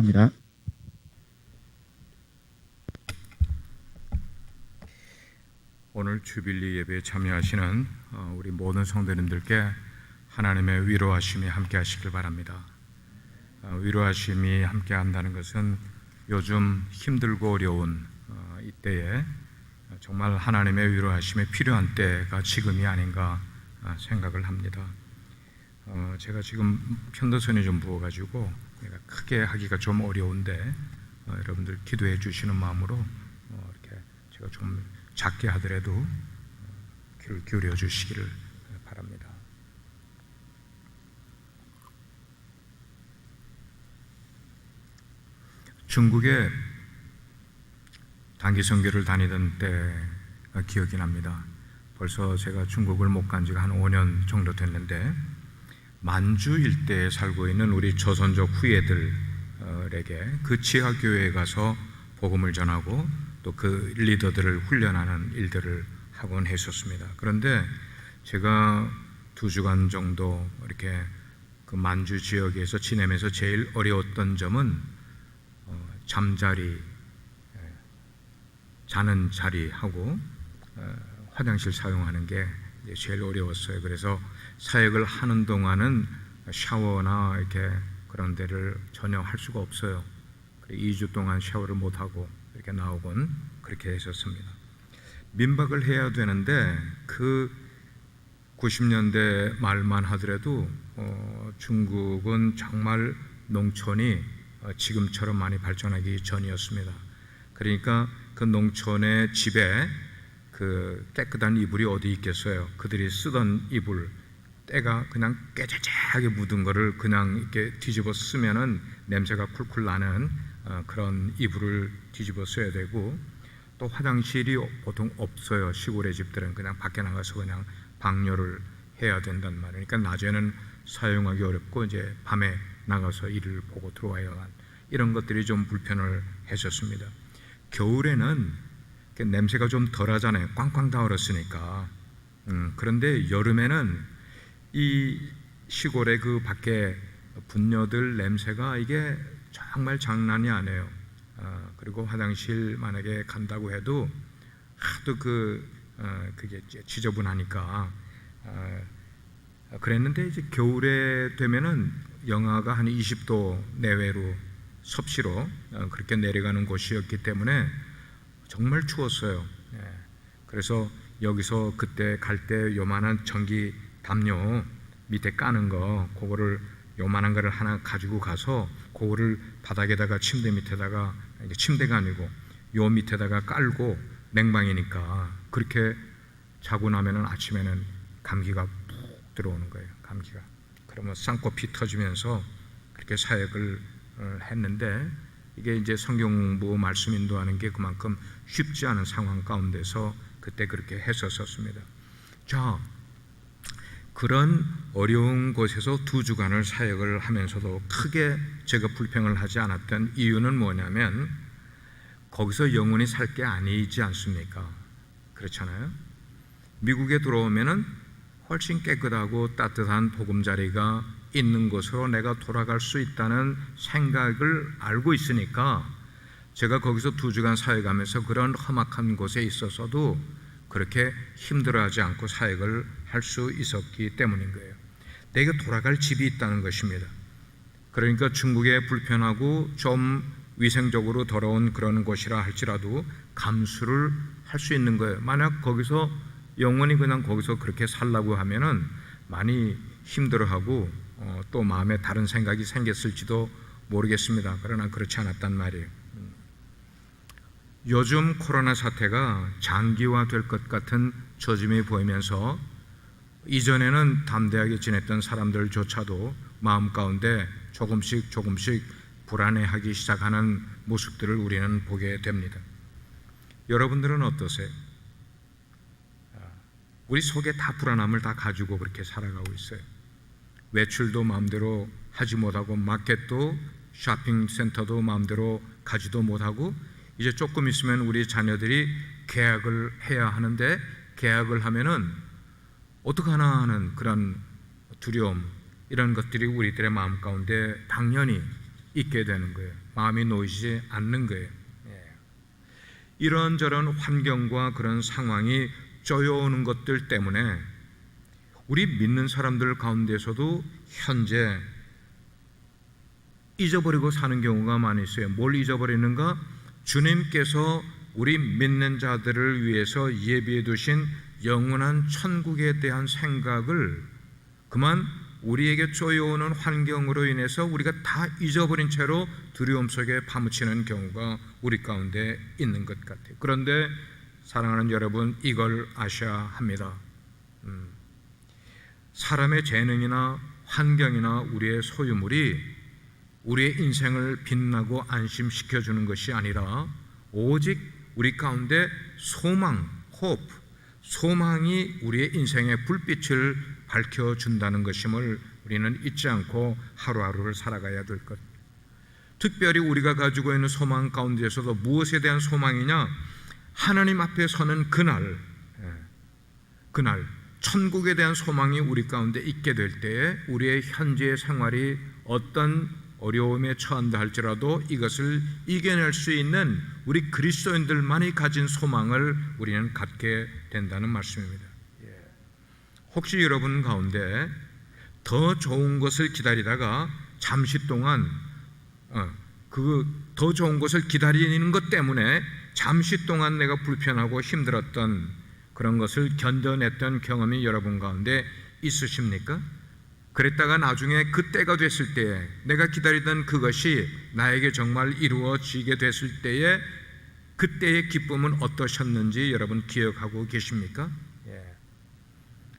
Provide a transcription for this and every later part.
합니다. 오늘 주빌리 예배에 참여하시는 우리 모든 성도님들께 하나님의 위로하심이 함께 하시길 바랍니다. 위로하심이 함께 한다는 것은 요즘 힘들고 어려운 이때에 정말 하나님의 위로하심이 필요한 때가 지금이 아닌가 생각을 합니다. 제가 지금 편도선이 좀 부어가지고 크게 하기가 좀 어려운데 여러분들 기도해 주시는 마음으로 이렇게 제가 좀 작게 하더라도 귀를 기울여 주시기를 바랍니다. 중국에 단기 선교를 다니던 때가 기억이 납니다. 벌써 제가 중국을 못 간 지가 한 5년 정도 됐는데 만주 일대에 살고 있는 우리 조선족 후예들에게 그 지하교회에 가서 복음을 전하고 또 그 리더들을 훈련하는 일들을 하곤 했었습니다. 그런데 제가 2주간 정도 이렇게 그 만주 지역에서 지내면서 제일 어려웠던 점은 자는 자리하고 화장실 사용하는 게 제일 어려웠어요. 그래서 사역을 하는 동안은 샤워나 이렇게 그런 데를 전혀 할 수가 없어요. 2주 동안 샤워를 못 하고 이렇게 나오곤 그렇게 했었습니다. 민박을 해야 되는데 그 90년대 말만 하더라도 중국은 정말 농촌이 지금처럼 많이 발전하기 전이었습니다. 그러니까 그 농촌의 집에 그 깨끗한 이불이 어디 있겠어요. 그들이 쓰던 이불 때가 그냥 깨질하게 묻은 거를 그냥 이렇게 뒤집어 쓰면은 냄새가 쿨쿨 나는 그런 이불을 뒤집어 써야 되고, 또 화장실이 보통 없어요. 시골의 집들은 그냥 밖에 나가서 그냥 방뇨를 해야 된단 말이에요. 그러니까 낮에는 사용하기 어렵고 이제 밤에 나가서 일을 보고 들어와야 한 이런 것들이 좀 불편을 했었습니다. 겨울에는 냄새가 좀 덜하잖아요. 꽝꽝 다 얼었으니까. 그런데 여름에는 이 시골의 그 밖에 분녀들 냄새가 이게 정말 장난이 아니에요. 그리고 화장실 만약에 간다고 해도 하도 그게 지저분하니까 그랬는데 이제 겨울에 되면은 영하가 한 20도 내외로 섭씨로 그렇게 내려가는 곳이었기 때문에 정말 추웠어요. 그래서 여기서 그때 갈 때 요만한 전기 담요 밑에 까는 거, 그거를 요만한 거를 하나 가지고 가서 그거를 바닥에다가 침대 밑에다가, 침대가 아니고 요 밑에다가 깔고, 냉방이니까 그렇게 자고 나면은 아침에는 감기가 푹 들어오는 거예요. 감기가. 그러면 쌍꺼풀이 터지면서 그렇게 사역을 했는데, 이게 이제 성경 공부 말씀 인도하는 게 그만큼 쉽지 않은 상황 가운데서 그때 그렇게 했었습니다. 자, 그런 어려운 곳에서 2주간을 사역을 하면서도 크게 제가 불평을 하지 않았던 이유는 뭐냐면, 거기서 영원히 살 게 아니지 않습니까? 그렇잖아요. 미국에 들어오면은 훨씬 깨끗하고 따뜻한 보금자리가 있는 곳으로 내가 돌아갈 수 있다는 생각을 알고 있으니까 제가 거기서 2주간 사역하면서 그런 험악한 곳에 있어서도 그렇게 힘들어하지 않고 사역을 할 수 있었기 때문인 거예요. 내가 돌아갈 집이 있다는 것입니다. 그러니까 중국에 불편하고 좀 위생적으로 더러운 그런 곳이라 할지라도 감수를 할 수 있는 거예요. 만약 거기서 영원히 그냥 거기서 그렇게 살라고 하면은 많이 힘들어하고 또 마음에 다른 생각이 생겼을지도 모르겠습니다. 그러나 그렇지 않았단 말이에요. 요즘 코로나 사태가 장기화될 것 같은 조짐이 보이면서 이전에는 담대하게 지냈던 사람들조차도 마음 가운데 조금씩 불안해하기 시작하는 모습들을 우리는 보게 됩니다. 여러분들은 어떠세요? 우리 속에 다 불안함을 다 가지고 그렇게 살아가고 있어요. 외출도 마음대로 하지 못하고, 마켓도 쇼핑센터도 마음대로 가지도 못하고, 이제 조금 있으면 우리 자녀들이 계약을 해야 하는데, 계약을 하면은 어떡하나 하는 그런 두려움, 이런 것들이 우리들의 마음 가운데 당연히 있게 되는 거예요. 마음이 놓이지 않는 거예요. 이런저런 환경과 그런 상황이 쪼여오는 것들 때문에 우리 믿는 사람들 가운데서도 현재 잊어버리고 사는 경우가 많이 있어요. 뭘 잊어버리는가? 주님께서 우리 믿는 자들을 위해서 예비해 두신 영원한 천국에 대한 생각을 그만 우리에게 쪼여오는 환경으로 인해서 우리가 다 잊어버린 채로 두려움 속에 파묻히는 경우가 우리 가운데 있는 것 같아요. 그런데 사랑하는 여러분, 이걸 아셔야 합니다. 사람의 재능이나 환경이나 우리의 소유물이 우리의 인생을 빛나고 안심시켜주는 것이 아니라 오직 우리 가운데 소망, 소망이 우리의 인생의 불빛을 밝혀준다는 것임을 우리는 잊지 않고 하루하루를 살아가야 될 것. 특별히 우리가 가지고 있는 소망 가운데서도 무엇에 대한 소망이냐? 하나님 앞에 서는 그날 천국에 대한 소망이 우리 가운데 있게 될 때에 우리의 현재의 생활이 어떤 어려움에 처한다 할지라도 이것을 이겨낼 수 있는 우리 그리스도인들만이 가진 소망을 우리는 갖게 된다는 말씀입니다. 혹시 여러분 가운데 더 좋은 것을 기다리다가 잠시 동안 그 더 좋은 것을 기다리는 것 때문에 잠시 동안 내가 불편하고 힘들었던 그런 것을 견뎌냈던 경험이 여러분 가운데 있으십니까? 그랬다가 나중에 그때가 됐을 때에 내가 기다리던 그것이 나에게 정말 이루어지게 됐을 때에 그때의 기쁨은 어떠셨는지 여러분 기억하고 계십니까?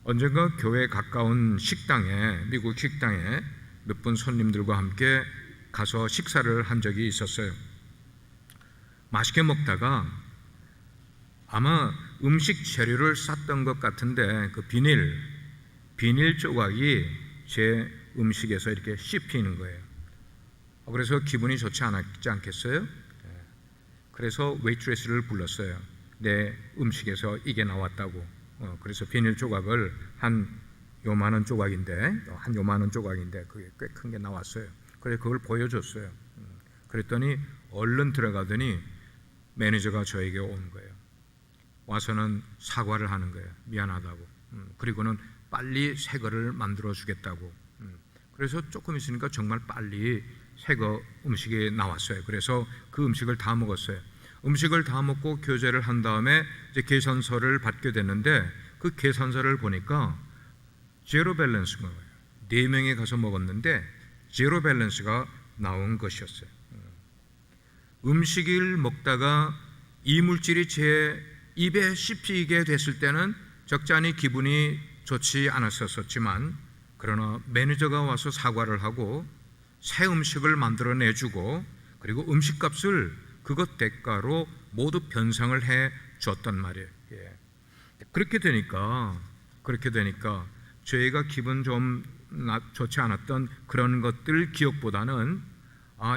언젠가 교회 가까운 식당에, 미국 식당에 몇 분 손님들과 함께 가서 식사를 한 적이 있었어요. 맛있게 먹다가 아마 음식 재료를 쌌던 것 같은데 그 비닐 조각이 제 음식에서 이렇게 씹히는 거예요. 그래서 기분이 좋지 않겠어요? 그래서 웨이트레스를 불렀어요. 내 음식에서 이게 나왔다고. 그래서 비닐 조각을 한 요만한 조각인데 그게 꽤 큰 게 나왔어요. 그래서 그걸 보여줬어요. 그랬더니 얼른 들어가더니 매니저가 저에게 온 거예요. 와서는 사과를 하는 거예요. 미안하다고. 그리고는 빨리 새 거를 만들어 주겠다고. 그래서 조금 있으니까 정말 빨리 새 거 음식이 나왔어요. 그래서 그 음식을 다 먹었어요. 음식을 다 먹고 교제를 한 다음에 이제 계산서를 받게 됐는데 그 계산서를 보니까 제로 밸런스인 거예요. 4명이 가서 먹었는데 제로 밸런스가 나온 것이었어요. 음식을 먹다가 이물질이 제 입에 씹히게 됐을 때는 적잖이 기분이 좋지 않았었지만 그러나 매니저가 와서 사과를 하고 새 음식을 만들어내주고 그리고 음식값을 그것 대가로 모두 변상을 해 줬단 말이에요. 그렇게 되니까 저희가 기분 좀 좋지 않았던 그런 것들 기억보다는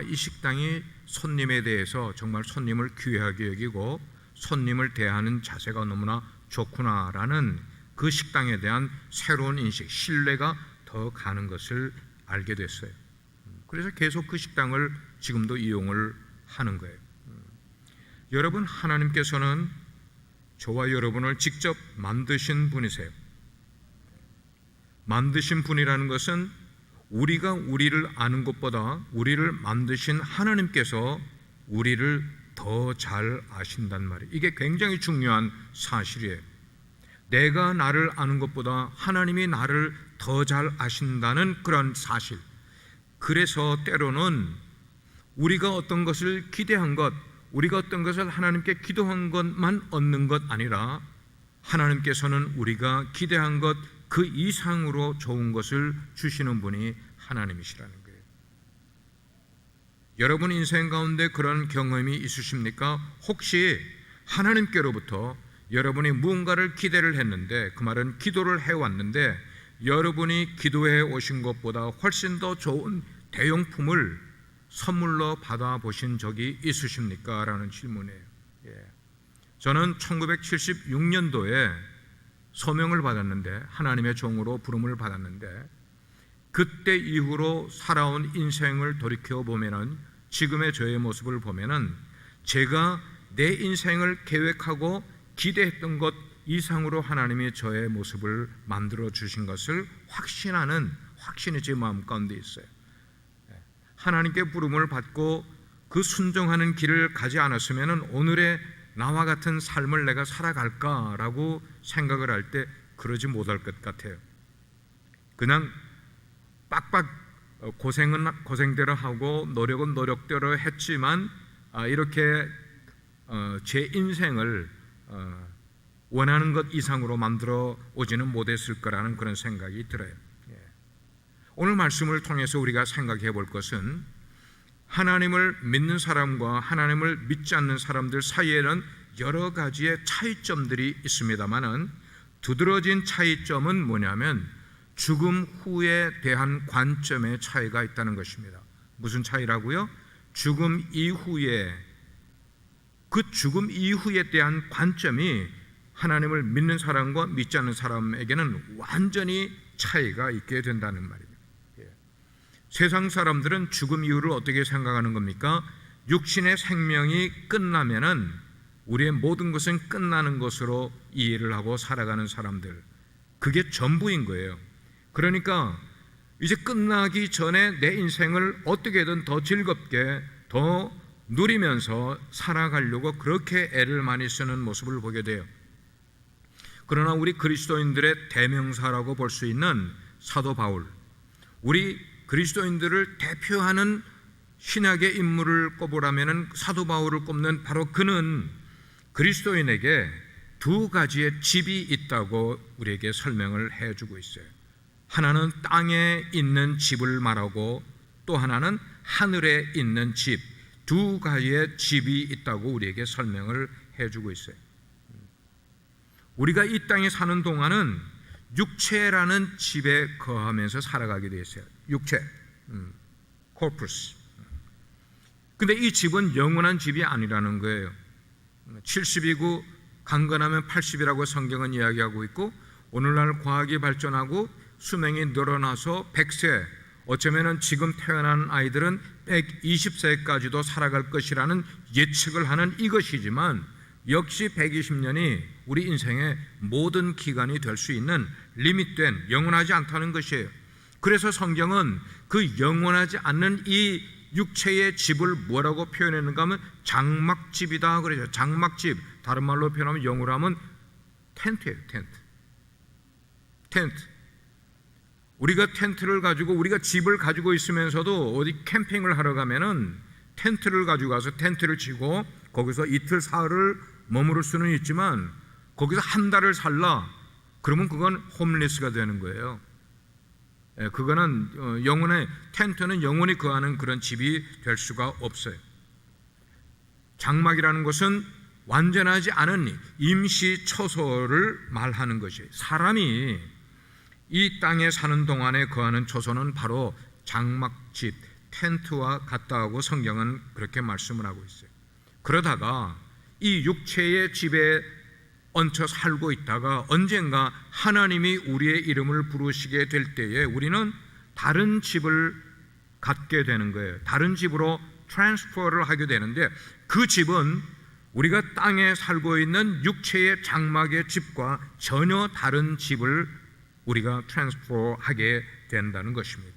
이 식당이 손님에 대해서 정말 손님을 귀하게 여기고 손님을 대하는 자세가 너무나 좋구나라는 그 식당에 대한 새로운 인식, 신뢰가 더 가는 것을 알게 됐어요. 그래서 계속 그 식당을 지금도 이용을 하는 거예요. 여러분, 하나님께서는 저와 여러분을 직접 만드신 분이세요. 만드신 분이라는 것은 우리가 우리를 아는 것보다 우리를 만드신 하나님께서 우리를 더 잘 아신단 말이에요. 이게 굉장히 중요한 사실이에요. 내가 나를 아는 것보다 하나님이 나를 더 잘 아신다는 그런 사실. 그래서 때로는 우리가 어떤 것을 기대한 것, 우리가 어떤 것을 하나님께 기도한 것만 얻는 것 아니라 하나님께서는 우리가 기대한 것 그 이상으로 좋은 것을 주시는 분이 하나님이시라는 거예요. 여러분 인생 가운데 그런 경험이 있으십니까? 혹시 하나님께로부터 여러분이 무언가를 기대를 했는데 그 말은 기도를 해왔는데 여러분이 기도해 오신 것보다 훨씬 더 좋은 대용품을 선물로 받아보신 적이 있으십니까? 라는 질문이에요. 저는 1976년도에 소명을 받았는데 하나님의 종으로 부름을 받았는데 그때 이후로 살아온 인생을 돌이켜 보면은 지금의 저의 모습을 보면은 제가 내 인생을 계획하고 기대했던 것 이상으로 하나님이 저의 모습을 만들어 주신 것을 확신하는 확신이 제 마음 가운데 있어요. 하나님께 부름을 받고 그 순종하는 길을 가지 않았으면 오늘의 나와 같은 삶을 내가 살아갈까라고 생각을 할 때 그러지 못할 것 같아요. 그냥 빡빡 고생은 고생대로 하고 노력은 노력대로 했지만 이렇게 제 인생을 원하는 것 이상으로 만들어 오지는 못했을 거라는 그런 생각이 들어요. 오늘 말씀을 통해서 우리가 생각해 볼 것은 하나님을 믿는 사람과 하나님을 믿지 않는 사람들 사이에는 여러 가지의 차이점들이 있습니다만은 두드러진 차이점은 뭐냐면 죽음 후에 대한 관점의 차이가 있다는 것입니다. 무슨 차이라고요? 죽음 이후에, 그 죽음 이후에 대한 관점이 하나님을 믿는 사람과 믿지 않는 사람에게는 완전히 차이가 있게 된다는 말입니다. 세상 사람들은 죽음 이후를 어떻게 생각하는 겁니까? 육신의 생명이 끝나면은 우리의 모든 것은 끝나는 것으로 이해를 하고 살아가는 사람들, 그게 전부인 거예요. 그러니까 이제 끝나기 전에 내 인생을 어떻게든 더 즐겁게 더 누리면서 살아가려고 그렇게 애를 많이 쓰는 모습을 보게 돼요. 그러나 우리 그리스도인들의 대명사라고 볼 수 있는 사도 바울, 우리 그리스도인들을 대표하는 신약의 인물을 꼽으라면 사도 바울을 꼽는 바로 그는 그리스도인에게 두 가지의 집이 있다고 우리에게 설명을 해주고 있어요. 하나는 땅에 있는 집을 말하고 또 하나는 하늘에 있는 집, 두 가지의 집이 있다고 우리에게 설명을 해주고 있어요. 우리가 이 땅에 사는 동안은 육체라는 집에 거하면서 살아가게 되어 있어요. 육체, corpus. 근데 이 집은 영원한 집이 아니라는 거예요. 70이고 강건하면 80이라고 성경은 이야기하고 있고, 오늘날 과학이 발전하고 수명이 늘어나서 100세, 어쩌면 지금 태어난 아이들은 120세까지도 살아갈 것이라는 예측을 하는 이것이지만, 역시 120년이 우리 인생의 모든 기간이 될 수 있는 리밋된, 영원하지 않다는 것이에요. 그래서 성경은 그 영원하지 않는 이 육체의 집을 뭐라고 표현했는가 하면 장막집이다 그러죠. 장막집, 다른 말로 표현하면 영어로 하면 텐트예요. 텐트. 우리가 텐트를 가지고, 우리가 집을 가지고 있으면서도 어디 캠핑을 하러 가면은 텐트를 가지고 가서 텐트를 치고 거기서 이틀 사흘을 머무를 수는 있지만, 거기서 한 달을 살라 그러면 그건 홈리스가 되는 거예요. 그거는 영원의 텐트는 영원히 거하는 그런 집이 될 수가 없어요. 장막이라는 것은 완전하지 않은 임시 처소를 말하는 것이에요. 사람이 이 땅에 사는 동안에 거하는 처소는 바로 장막집, 텐트와 같다고 성경은 그렇게 말씀을 하고 있어요. 그러다가 이 육체의 집에 얹혀 살고 있다가 언젠가 하나님이 우리의 이름을 부르시게 될 때에 우리는 다른 집을 갖게 되는 거예요. 다른 집으로 트랜스퍼를 하게 되는데, 그 집은 우리가 땅에 살고 있는 육체의 장막의 집과 전혀 다른 집을 우리가 트랜스퍼하게 된다는 것입니다.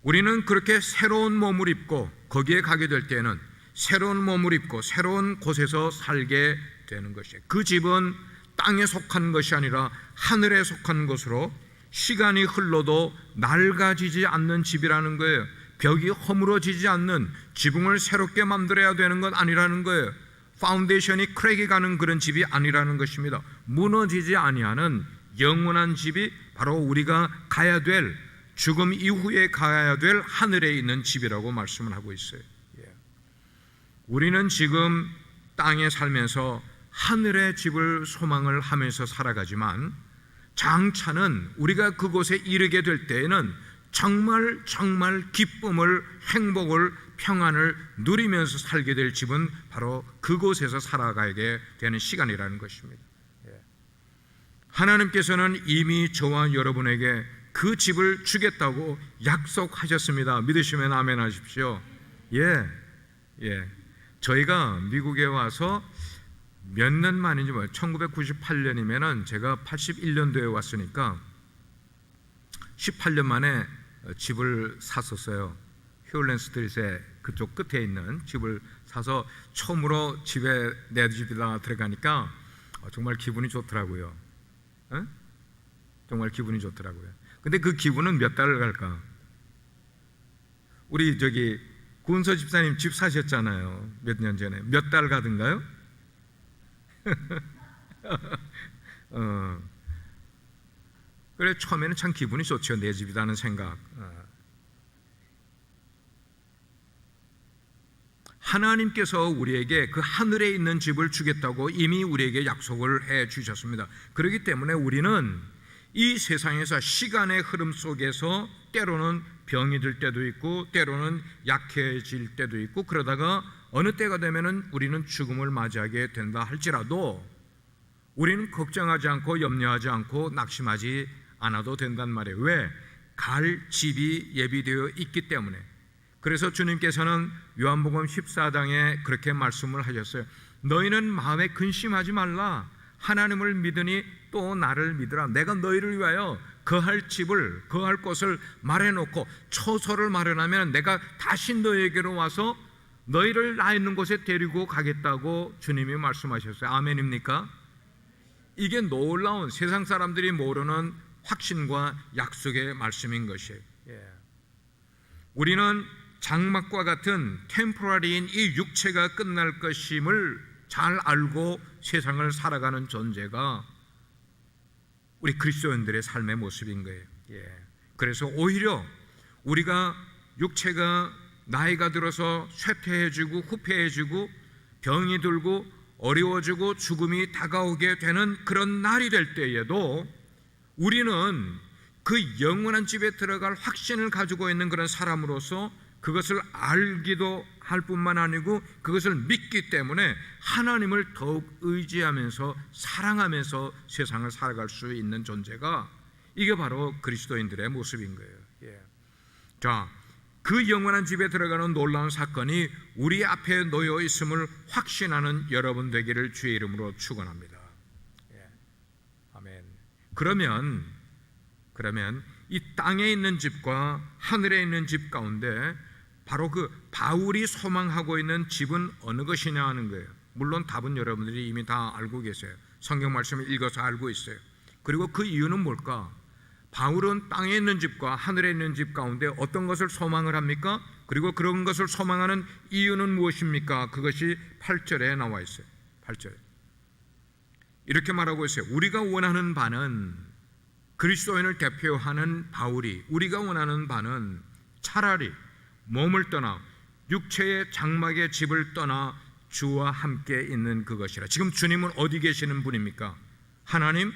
우리는 그렇게 새로운 몸을 입고 거기에 가게 될 때는 새로운 몸을 입고 새로운 곳에서 살게 되는 것이에요. 그 집은 땅에 속한 것이 아니라 하늘에 속한 것으로 시간이 흘러도 낡아지지 않는 집이라는 거예요. 벽이 허물어지지 않는, 지붕을 새롭게 만들어야 되는 건 아니라는 거예요. 파운데이션이 크랙이 가는 그런 집이 아니라는 것입니다. 무너지지 아니하는 영원한 집이 바로 우리가 가야 될, 죽음 이후에 가야 될 하늘에 있는 집이라고 말씀을 하고 있어요. 우리는 지금 땅에 살면서 하늘의 집을 소망을 하면서 살아가지만, 장차는 우리가 그곳에 이르게 될 때에는 정말 기쁨을, 행복을, 평안을 누리면서 살게 될 집은 바로 그곳에서 살아가게 되는 시간이라는 것입니다. 하나님께서는 이미 저와 여러분에게 그 집을 주겠다고 약속하셨습니다. 믿으시면 아멘 하십시오. 예. 저희가 미국에 와서 몇 년 만인지 몰라요. 1998년이면은 제가 81년도에 왔으니까 18년 만에 집을 샀었어요. 휴올랜 스트릿에 그쪽 끝에 있는 집을 사서 처음으로 집에 내 집이다 들어가니까 정말 기분이 좋더라고요. 정말 기분이 좋더라고요. 근데 그 기분은 몇 달을 갈까? 우리 저기 군서 집사님 집 사셨잖아요. 몇 년 전에. 몇 달 가든가요? 그래 처음에는 참 기분이 좋죠. 내 집이라는 생각. 하나님께서 우리에게 그 하늘에 있는 집을 주겠다고 이미 우리에게 약속을 해 주셨습니다. 그렇기 때문에 우리는 이 세상에서 시간의 흐름 속에서 때로는 병이 들 때도 있고 때로는 약해질 때도 있고 그러다가 어느 때가 되면은 우리는 죽음을 맞이하게 된다 할지라도 우리는 걱정하지 않고 염려하지 않고 낙심하지 않아도 된단 말이에요. 왜? 갈 집이 예비되어 있기 때문에. 그래서 주님께서는 요한복음 14장에 그렇게 말씀을 하셨어요. 너희는 마음에 근심하지 말라. 하나님을 믿으니 또 나를 믿으라. 내가 너희를 위하여 거할 집을, 거할 곳을 마련해놓고 처소를 마련하면 내가 다시 너희에게로 와서 너희를 나 있는 곳에 데리고 가겠다고 주님이 말씀하셨어요. 아멘입니까? 이게 놀라운 세상 사람들이 모르는 확신과 약속의 말씀인 것이에요. 우리는 장막과 같은 템포러리인 이 육체가 끝날 것임을 잘 알고 세상을 살아가는 존재가 우리 그리스도인들의 삶의 모습인 거예요. 그래서 오히려 우리가 육체가 나이가 들어서 쇠퇴해지고 후패해지고 병이 들고 어려워지고 죽음이 다가오게 되는 그런 날이 될 때에도 우리는 그 영원한 집에 들어갈 확신을 가지고 있는 그런 사람으로서 그것을 알기도 할 뿐만 아니고 그것을 믿기 때문에 하나님을 더욱 의지하면서 사랑하면서 세상을 살아갈 수 있는 존재가 이게 바로 그리스도인들의 모습인 거예요. 자, 그 영원한 집에 들어가는 놀라운 사건이 우리 앞에 놓여 있음을 확신하는 여러분 되기를 주의 이름으로 축원합니다. 아멘. 그러면 이 땅에 있는 집과 하늘에 있는 집 가운데 바로 그 바울이 소망하고 있는 집은 어느 것이냐 하는 거예요. 물론 답은 여러분들이 이미 다 알고 계세요. 성경 말씀을 읽어서 알고 있어요. 그리고 그 이유는 뭘까? 바울은 땅에 있는 집과 하늘에 있는 집 가운데 어떤 것을 소망을 합니까? 그리고 그런 것을 소망하는 이유는 무엇입니까? 그것이 8절에 나와 있어요. 8절에 이렇게 말하고 있어요. 우리가 원하는 바는, 그리스도인을 대표하는 바울이 우리가 원하는 바는 차라리 몸을 떠나 육체의 장막의 집을 떠나 주와 함께 있는 그것이라. 지금 주님은 어디 계시는 분입니까? 하나님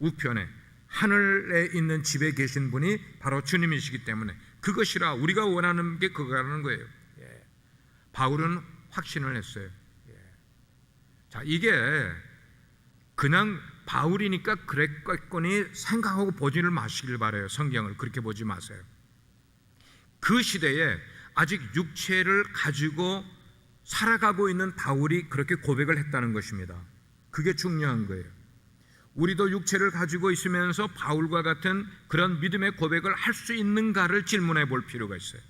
우편에 하늘에 있는 집에 계신 분이 바로 주님이시기 때문에 그것이라. 우리가 원하는 게 그거라는 거예요. 바울은 확신을 했어요. 자, 이게 그냥 바울이니까 그랬겠거니 생각하고 보지를 마시길 바라요. 성경을 그렇게 보지 마세요. 그 시대에 아직 육체를 가지고 살아가고 있는 바울이 그렇게 고백을 했다는 것입니다. 그게 중요한 거예요. 우리도 육체를 가지고 있으면서 바울과 같은 그런 믿음의 고백을 할 수 있는가를 질문해 볼 필요가 있어요.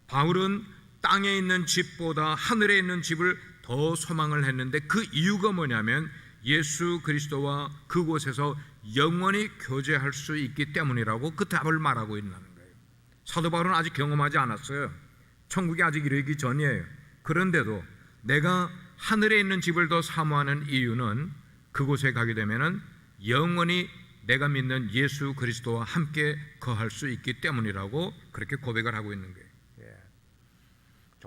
바울은 땅에 있는 집보다 하늘에 있는 집을 더 소망을 했는데 그 이유가 뭐냐면 예수 그리스도와 그곳에서 영원히 교제할 수 있기 때문이라고 그 답을 말하고 있는 거예요. 사도 바울은 아직 경험하지 않았어요. 천국이 아직 이르기 전이에요. 그런데도 내가 하늘에 있는 집을 더 사모하는 이유는 그곳에 가게 되면은 영원히 내가 믿는 예수 그리스도와 함께 거할 수 있기 때문이라고 그렇게 고백을 하고 있는 거예요.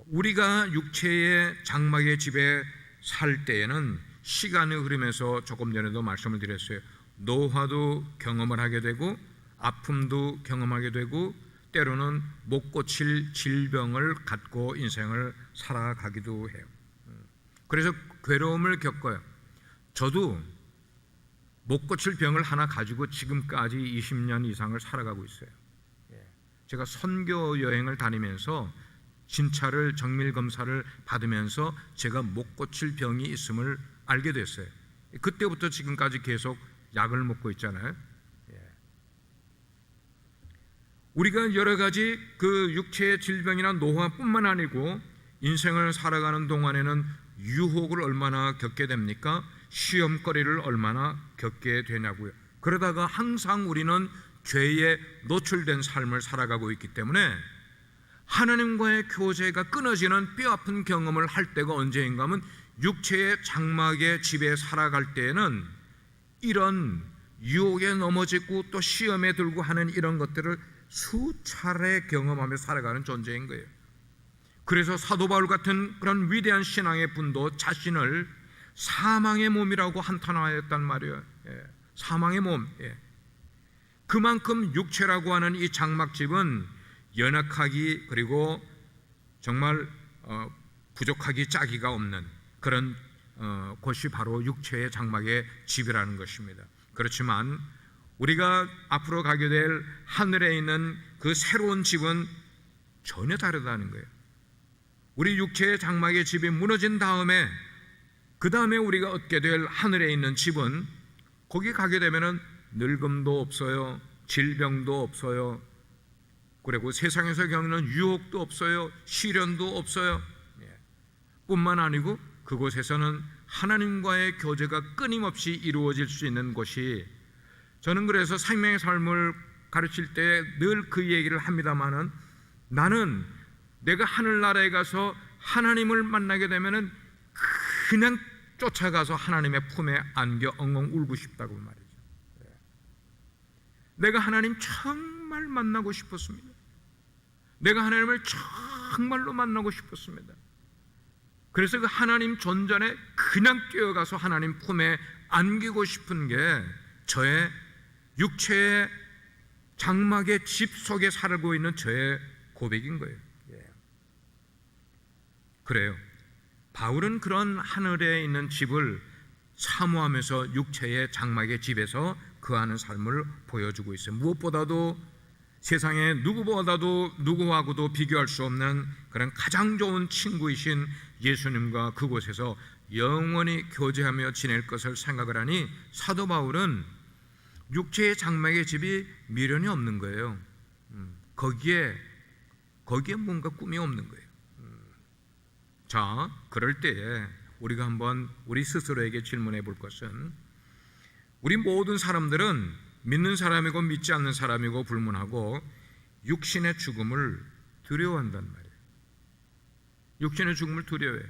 우리가 육체의 장막의 집에 살 때에는 시간이 흐르면서 조금 전에도 말씀을 드렸어요. 노화도 경험을 하게 되고 아픔도 경험하게 되고 때로는 못 고칠 질병을 갖고 인생을 살아가기도 해요. 그래서 괴로움을 겪어요. 저도 못 고칠 병을 하나 가지고 지금까지 20년 이상을 살아가고 있어요. 제가 선교 여행을 다니면서 진찰을 정밀 검사를 받으면서 제가 못 고칠 병이 있음을 알게 됐어요. 그때부터 지금까지 계속 약을 먹고 있잖아요. 우리가 여러 가지 그 육체의 질병이나 노화뿐만 아니고 인생을 살아가는 동안에는 유혹을 얼마나 겪게 됩니까? 시험거리를 얼마나 겪게 되냐고요. 그러다가 항상 우리는 죄에 노출된 삶을 살아가고 있기 때문에 하나님과의 교제가 끊어지는 뼈아픈 경험을 할 때가 언제인가 하면 육체의 장막의 집에 살아갈 때에는 이런 유혹에 넘어지고 또 시험에 들고 하는 이런 것들을 수차례 경험하며 살아가는 존재인 거예요. 그래서 사도 바울 같은 그런 위대한 신앙의 분도 자신을 사망의 몸이라고 한탄하였단 말이에요. 사망의 몸. 그만큼 육체라고 하는 이 장막집은 연약하기 그리고 정말 부족하기 짝이가 없는 그런 곳이 바로 육체의 장막의 집이라는 것입니다. 그렇지만 우리가 앞으로 가게 될 하늘에 있는 그 새로운 집은 전혀 다르다는 거예요. 우리 육체의 장막의 집이 무너진 다음에 그 다음에 우리가 얻게 될 하늘에 있는 집은 거기 가게 되면은 늙음도 없어요, 질병도 없어요, 그리고 세상에서 겪는 유혹도 없어요, 시련도 없어요. 뿐만 아니고 그곳에서는 하나님과의 교제가 끊임없이 이루어질 수 있는 곳이, 저는 그래서 생명의 삶을 가르칠 때 늘 그 얘기를 합니다마는, 나는 내가 하늘나라에 가서 하나님을 만나게 되면은 그냥 쫓아가서 하나님의 품에 안겨 엉엉 울고 싶다고 말이죠. 내가 하나님 정말 만나고 싶었습니다. 내가 하나님을 정말로 만나고 싶었습니다. 그래서 그 하나님 존전에 그냥 뛰어가서 하나님 품에 안기고 싶은 게 저의 육체의 장막의 집 속에 살고 있는 저의 고백인 거예요. 그래요. 바울은 그런 하늘에 있는 집을 사모하면서 육체의 장막의 집에서 거하는 삶을 보여주고 있어요. 무엇보다도 세상에 누구하고도 비교할 수 없는 그런 가장 좋은 친구이신 예수님과 그곳에서 영원히 교제하며 지낼 것을 생각을 하니 사도 바울은 육체의 장막의 집이 미련이 없는 거예요. 거기에 뭔가 꿈이 없는 거예요. 자, 그럴 때에 우리가 한번 우리 스스로에게 질문해 볼 것은, 우리 모든 사람들은 믿는 사람이고 믿지 않는 사람이고 불문하고 육신의 죽음을 두려워한단 말이에요. 육신의 죽음을 두려워해요.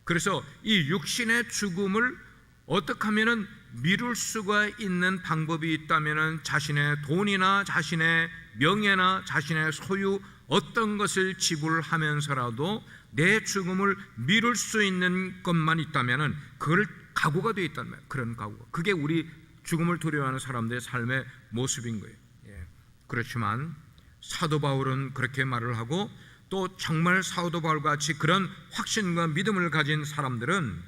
그래서 이 육신의 죽음을 어떻게 하면은 미룰 수가 있는 방법이 있다면은 자신의 돈이나 자신의 명예나 자신의 소유 어떤 것을 지불하면서라도 내 죽음을 미룰 수 있는 것만 있다면은 그걸 각오가 되어 있단 말이에요. 그런 각오. 그게 우리 죽음을 두려워하는 사람들의 삶의 모습인 거예요. 그렇지만 사도 바울은 그렇게 말을 하고, 또 정말 사도 바울과 같이 그런 확신과 믿음을 가진 사람들은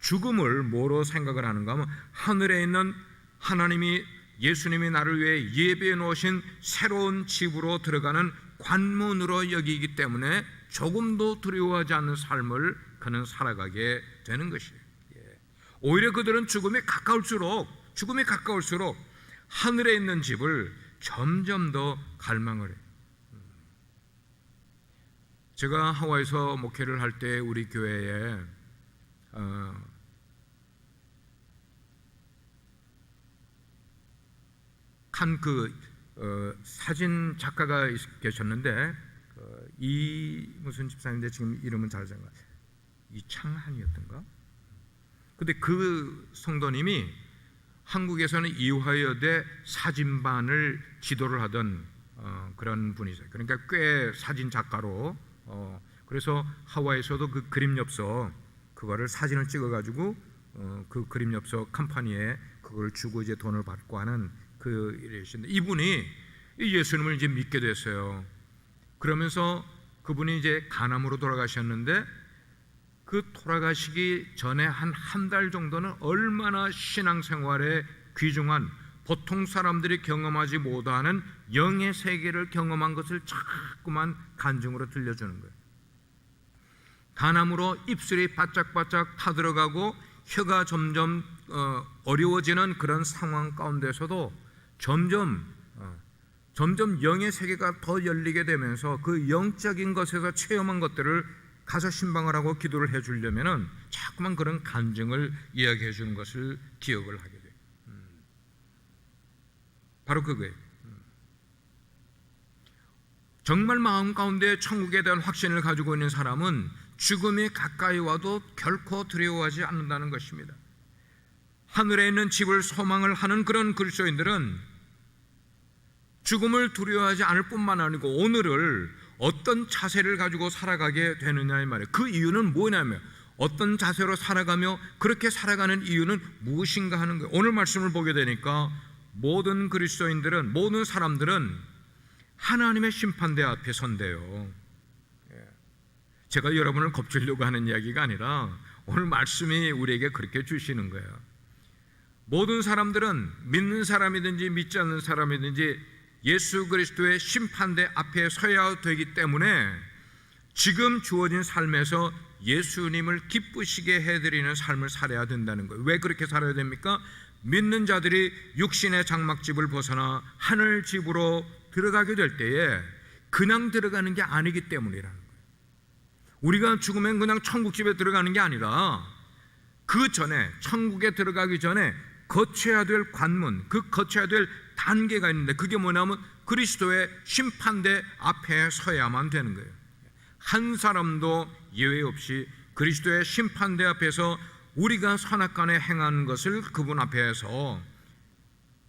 죽음을 뭐로 생각을 하는가 하면, 하늘에 있는 하나님이 예수님이 나를 위해 예배해 놓으신 새로운 집으로 들어가는 관문으로 여기기 때문에 조금도 두려워하지 않는 삶을 그는 살아가게 되는 것이에요. 오히려 그들은 죽음에 가까울수록 하늘에 있는 집을 점점 더 갈망을 해요. 제가 하와이에서 목회를 할 때 우리 교회에 한 사진 작가가 계셨는데, 이 무슨 집사님인데 지금 이름은 잘 생각, 이창한이었던가? 근데 그 성도님이 한국에서는 이화여대 사진반을 지도를 하던 그런 분이세요. 그러니까 꽤 사진 작가로, 그래서 하와이에서도 그 그림 엽서 그거를 사진을 찍어가지고 그 그림 엽서 컴퍼니에 그걸 주고 이제 돈을 받고 하는 그 일이신데, 이분이 예수님을 이제 믿게 됐어요. 그러면서 그분이 이제 간암으로 돌아가셨는데, 그 돌아가시기 전에 한 달 정도는 얼마나 신앙생활에 귀중한 보통 사람들이 경험하지 못하는 영의 세계를 경험한 것을 자꾸만 간증으로 들려주는 거예요. 간암으로 입술이 바짝바짝 타들어가고 혀가 점점 어려워지는 그런 상황 가운데서도 점점 영의 세계가 더 열리게 되면서 그 영적인 것에서 체험한 것들을 가서 신방을 하고 기도를 해주려면은 자꾸만 그런 간증을 이야기해 주는 것을 기억을 하게 돼요. 바로 그거예요. 정말 마음 가운데 천국에 대한 확신을 가지고 있는 사람은 죽음이 가까이 와도 결코 두려워하지 않는다는 것입니다. 하늘에 있는 집을 소망을 하는 그런 그리스도인들은 죽음을 두려워하지 않을 뿐만 아니고 오늘을 어떤 자세를 가지고 살아가게 되느냐의 말이에요. 그 이유는 뭐냐면 어떤 자세로 살아가며 그렇게 살아가는 이유는 무엇인가 하는 거예요. 오늘 말씀을 보게 되니까 모든 그리스도인들은, 모든 사람들은 하나님의 심판대 앞에 선대요. 제가 여러분을 겁주려고 하는 이야기가 아니라 오늘 말씀이 우리에게 그렇게 주시는 거예요. 모든 사람들은 믿는 사람이든지 믿지 않는 사람이든지 예수 그리스도의 심판대 앞에 서야 되기 때문에 지금 주어진 삶에서 예수님을 기쁘시게 해드리는 삶을 살아야 된다는 거예요. 왜 그렇게 살아야 됩니까? 믿는 자들이 육신의 장막집을 벗어나 하늘 집으로 들어가게 될 때에 그냥 들어가는 게 아니기 때문이라는 거예요. 우리가 죽으면 그냥 천국집에 들어가는 게 아니라 그 전에, 천국에 들어가기 전에 거쳐야 될 관문, 그 거쳐야 될 단계가 있는데 그게 뭐냐면 그리스도의 심판대 앞에 서야만 되는 거예요. 한 사람도 예외 없이 그리스도의 심판대 앞에서 우리가 선악간에 행한 것을 그분 앞에서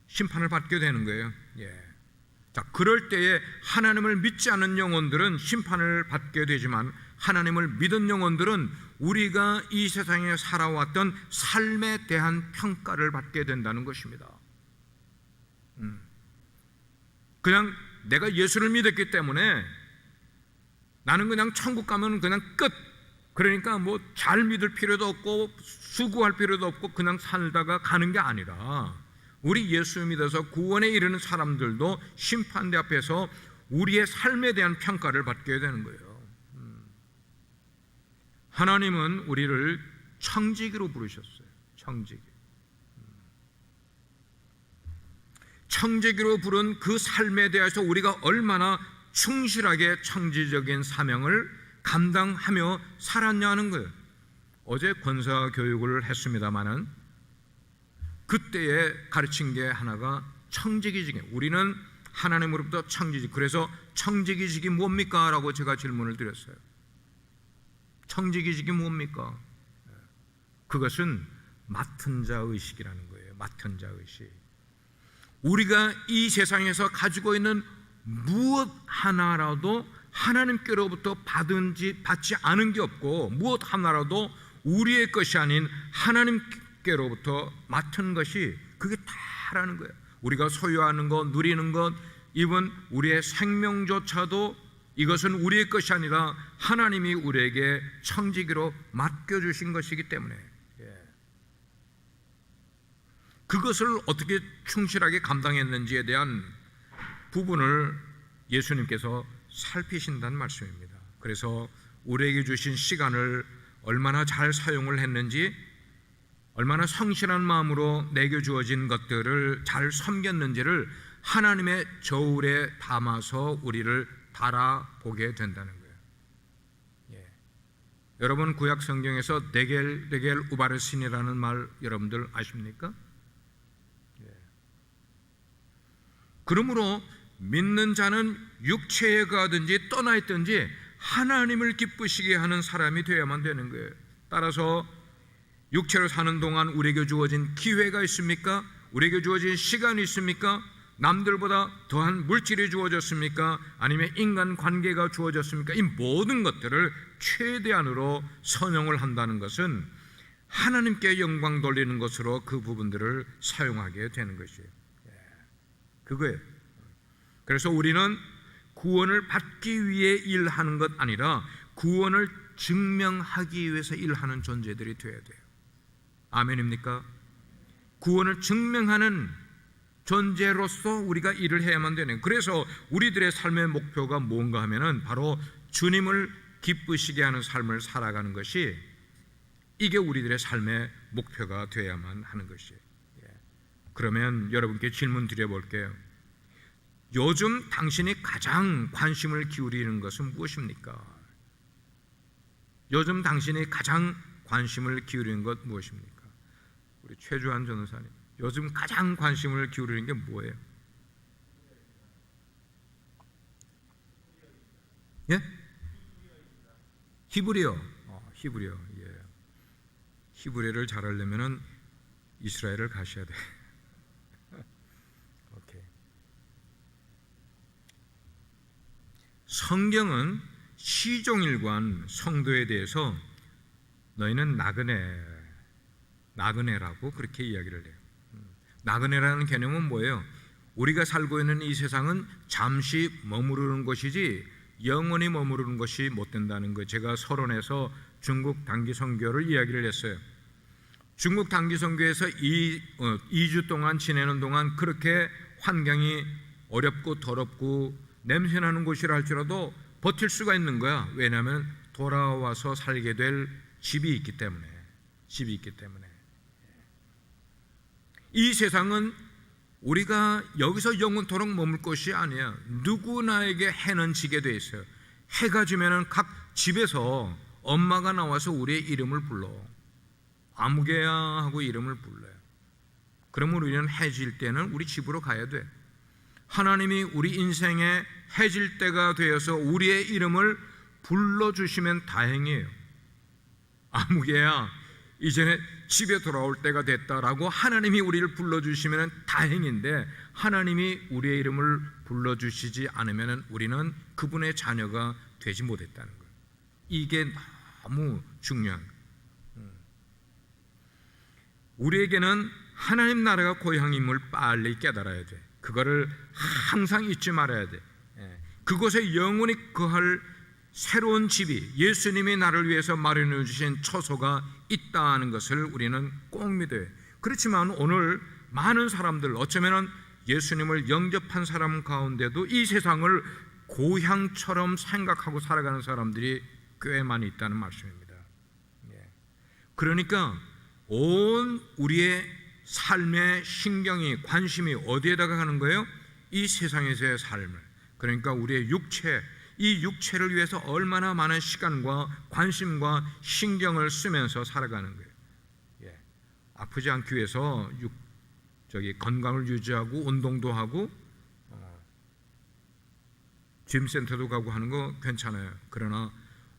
심판을 받게 되는 거예요. 자, 그럴 때에 하나님을 믿지 않는 영혼들은 심판을 받게 되지만 하나님을 믿은 영혼들은 우리가 이 세상에 살아왔던 삶에 대한 평가를 받게 된다는 것입니다. 그냥 내가 예수를 믿었기 때문에 나는 그냥 천국 가면 그냥 끝. 그러니까 뭐 잘 믿을 필요도 없고 수고할 필요도 없고 그냥 살다가 가는 게 아니라 우리 예수 믿어서 구원에 이르는 사람들도 심판대 앞에서 우리의 삶에 대한 평가를 받게 되는 거예요. 하나님은 우리를 청지기로 부르셨어요. 청지기로 부른 그 삶에 대해서 우리가 얼마나 충실하게 청지적인 사명을 감당하며 살았냐 하는 거예요. 어제 권사 교육을 했습니다마는 그때에 가르친 게 하나가 청지기직이에요. 우리는 하나님으로부터 청지직. 그래서 청지기직이 뭡니까? 라고 제가 질문을 드렸어요. 청지기직이 뭡니까? 그것은 맡은 자 의식이라는 거예요. 맡은 자 의식. 우리가 이 세상에서 가지고 있는 무엇 하나라도 하나님께로부터 받지 않은 게 없고 무엇 하나라도 우리의 것이 아닌 하나님께로부터 맡은 것이 그게 다라는 거예요. 우리가 소유하는 것, 누리는 것, 이번 우리의 생명조차도 이것은 우리의 것이 아니라 하나님이 우리에게 청지기로 맡겨주신 것이기 때문에 그것을 어떻게 충실하게 감당했는지에 대한 부분을 예수님께서 살피신다는 말씀입니다. 그래서 우리에게 주신 시간을 얼마나 잘 사용을 했는지, 얼마나 성실한 마음으로 내게 주어진 것들을 잘 섬겼는지를 하나님의 저울에 담아서 우리를 바라보게 된다는 거예요. 여러분 구약 성경에서 네겔 우바르신이라는 말 여러분들 아십니까? 그러므로 믿는 자는 육체에 가든지 떠나 있든지 하나님을 기쁘시게 하는 사람이 되어야만 되는 거예요. 따라서 육체로 사는 동안 우리에게 주어진 기회가 있습니까? 우리에게 주어진 시간이 있습니까? 남들보다 더한 물질이 주어졌습니까? 아니면 인간관계가 주어졌습니까? 이 모든 것들을 최대한으로 선용을 한다는 것은 하나님께 영광 돌리는 것으로 그 부분들을 사용하게 되는 것이에요. 그거예요. 그래서 우리는 구원을 받기 위해 일하는 것 아니라 구원을 증명하기 위해서 일하는 존재들이 되어야 돼요. 아멘입니까? 구원을 증명하는 존재로서 우리가 일을 해야만 되는, 그래서 우리들의 삶의 목표가 뭔가 하면은 바로 주님을 기쁘시게 하는 삶을 살아가는 것이, 이게 우리들의 삶의 목표가 되어야만 하는 것이에요. 그러면 여러분께 질문 드려볼게요. 요즘 당신이 가장 관심을 기울이는 것은 무엇입니까? 요즘 당신이 가장 관심을 기울이는 것 무엇입니까? 우리 최주한 전도사님, 요즘 가장 관심을 기울이는 게 뭐예요? 예? 히브리어. 히브리어. 예. 히브리어를 잘하려면은 이스라엘을 가셔야 돼. 오케이. 성경은 시종일관 성도에 대해서 너희는 나그네라고 그렇게 이야기를 해요. 나그네라는 개념은 뭐예요? 우리가 살고 있는 이 세상은 잠시 머무르는 것이지 영원히 머무르는 것이 못 된다는 거. 제가 서론에서 중국 단기 선교를 이야기를 했어요. 중국 단기 선교에서 2주 동안 지내는 동안 그렇게 환경이 어렵고 더럽고 냄새나는 곳이라 할지라도 버틸 수가 있는 거야. 왜냐하면 돌아와서 살게 될 집이 있기 때문에. 이 세상은 우리가 여기서 영원토록 머물 것이 아니야. 누구나에게 해는 지게 돼 있어요. 해가 지면은 각 집에서 엄마가 나와서 우리의 이름을 불러. 아무개야 하고 이름을 불러요. 그러면 우리는 해질 때는 우리 집으로 가야 돼. 하나님이 우리 인생에 해질 때가 되어서 우리의 이름을 불러주시면 다행이에요. 아무개야, 이제는 집에 돌아올 때가 됐다라고 하나님이 우리를 불러주시면 다행인데, 하나님이 우리의 이름을 불러주시지 않으면 우리는 그분의 자녀가 되지 못했다는 거예요. 이게 너무 중요한 거예요. 우리에게는 하나님 나라가 고향임을 빨리 깨달아야 돼. 그거를 항상 잊지 말아야 돼. 그곳에 영원히 거할 새로운 집이, 예수님이 나를 위해서 마련해 주신 처소가 있다는 것을 우리는 꼭 믿어요. 그렇지만 오늘 많은 사람들, 어쩌면 예수님을 영접한 사람 가운데도 이 세상을 고향처럼 생각하고 살아가는 사람들이 꽤 많이 있다는 말씀입니다. 그러니까 온 우리의 삶의 신경이, 관심이 어디에다가 가는 거예요? 이 세상에서의 삶을. 그러니까 우리의 육체, 이 육체를 위해서 얼마나 많은 시간과 관심과 신경을 쓰면서 살아가는 거예요. 아프지 않기 위해서 건강을 유지하고 운동도 하고 짐센터도 가고 하는 거 괜찮아요. 그러나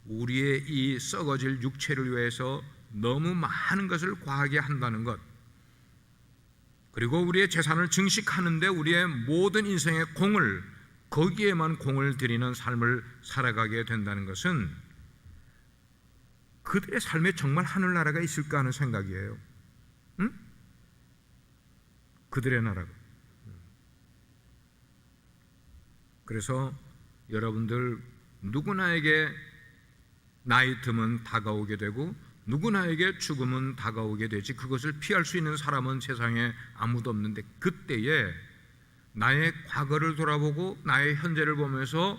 우리의 이 썩어질 육체를 위해서 너무 많은 것을 과하게 한다는 것, 그리고 우리의 재산을 증식하는데 우리의 모든 인생의 공을, 거기에만 공을 들이는 삶을 살아가게 된다는 것은 그들의 삶에 정말 하늘나라가 있을까 하는 생각이에요. 응? 그들의 나라가. 그래서 여러분들 누구나에게 나이 듦은 다가오게 되고 누구나에게 죽음은 다가오게 되지, 그것을 피할 수 있는 사람은 세상에 아무도 없는데, 그때에 나의 과거를 돌아보고 나의 현재를 보면서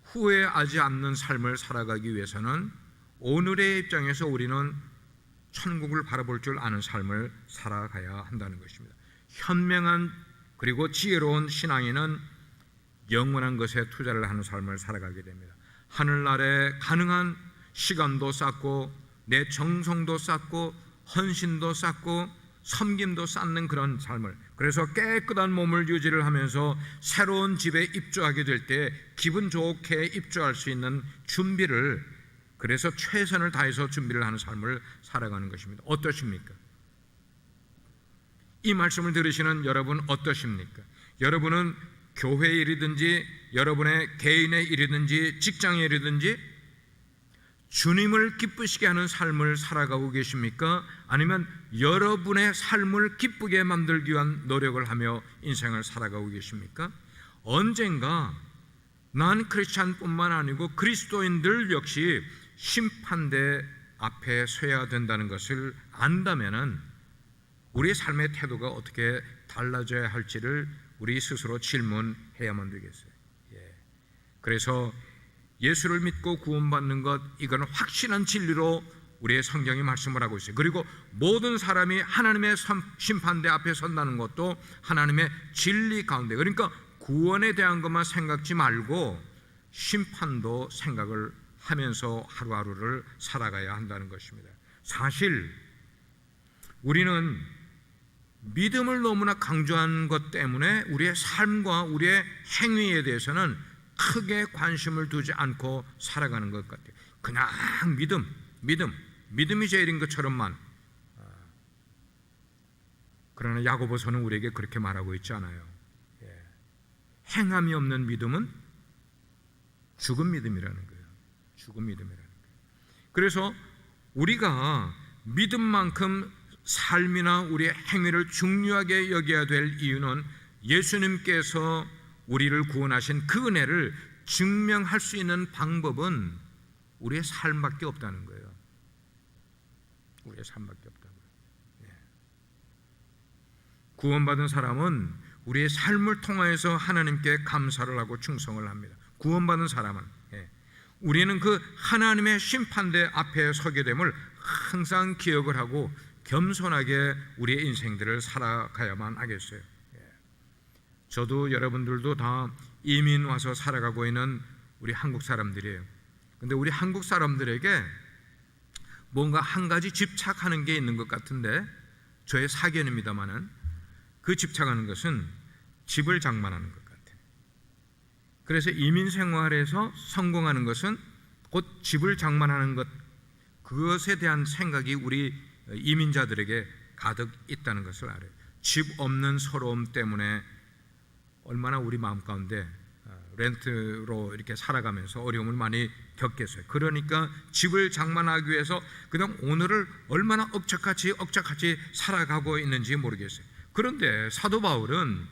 후회하지 않는 삶을 살아가기 위해서는 오늘의 입장에서 우리는 천국을 바라볼 줄 아는 삶을 살아가야 한다는 것입니다. 현명한 그리고 지혜로운 신앙인은 영원한 것에 투자를 하는 삶을 살아가게 됩니다. 하늘나라에 가능한 시간도 쌓고 내 정성도 쌓고 헌신도 쌓고 섬김도 쌓는 그런 삶을, 그래서 깨끗한 몸을 유지를 하면서 새로운 집에 입주하게 될 때 기분 좋게 입주할 수 있는 준비를, 그래서 최선을 다해서 준비를 하는 삶을 살아가는 것입니다. 어떠십니까? 이 말씀을 들으시는 여러분 어떠십니까? 여러분은 교회의 일이든지 여러분의 개인의 일이든지 직장의 일이든지 주님을 기쁘시게 하는 삶을 살아가고 계십니까? 아니면 여러분의 삶을 기쁘게 만들기 위한 노력을 하며 인생을 살아가고 계십니까? 언젠가 난 크리스찬뿐만 아니고 그리스도인들 역시 심판대 앞에 서야 된다는 것을 안다면은 우리의 삶의 태도가 어떻게 달라져야 할지를 우리 스스로 질문해야만 되겠어요. 그래서 예수를 믿고 구원받는 것, 이거는 확실한 진리로 우리의 성경이 말씀을 하고 있어요. 그리고 모든 사람이 하나님의 심판대 앞에 선다는 것도 하나님의 진리 가운데, 그러니까 구원에 대한 것만 생각지 말고 심판도 생각을 하면서 하루하루를 살아가야 한다는 것입니다. 사실 우리는 믿음을 너무나 강조한 것 때문에 우리의 삶과 우리의 행위에 대해서는 크게 관심을 두지 않고 살아가는 것 같아요. 그냥 믿음이 제일인 것처럼만. 그러나 야고보서는 우리에게 그렇게 말하고 있지 않아요. 행함이 없는 믿음은 죽은 믿음이라는 거예요. 죽은 믿음이라는 거예요. 그래서 우리가 믿음만큼 삶이나 우리의 행위를 중요하게 여겨야 될 이유는 예수님께서 우리를 구원하신 그 은혜를 증명할 수 있는 방법은 우리의 삶밖에 없다는 거예요. 우리의 삶밖에 없다고요. 구원받은 사람은 우리의 삶을 통하여서 하나님께 감사를 하고 충성을 합니다. 구원받은 사람은 우리는 그 하나님의 심판대 앞에 서게 됨을 항상 기억을 하고 겸손하게 우리의 인생들을 살아가야만 하겠어요. 저도 여러분들도 다 이민 와서 살아가고 있는 우리 한국 사람들이에요. 근데 우리 한국 사람들에게 뭔가 한 가지 집착하는 게 있는 것 같은데, 저의 사견입니다만은 그 집착하는 것은 집을 장만하는 것 같아요. 그래서 이민 생활에서 성공하는 것은 곧 집을 장만하는 것, 그것에 대한 생각이 우리 이민자들에게 가득 있다는 것을 알아요. 집 없는 서러움 때문에 얼마나 우리 마음 가운데 렌트로 이렇게 살아가면서 어려움을 많이 겪겠어요. 그러니까 집을 장만하기 위해서 그냥 오늘을 얼마나 억척같이 살아가고 있는지 모르겠어요. 그런데 사도 바울은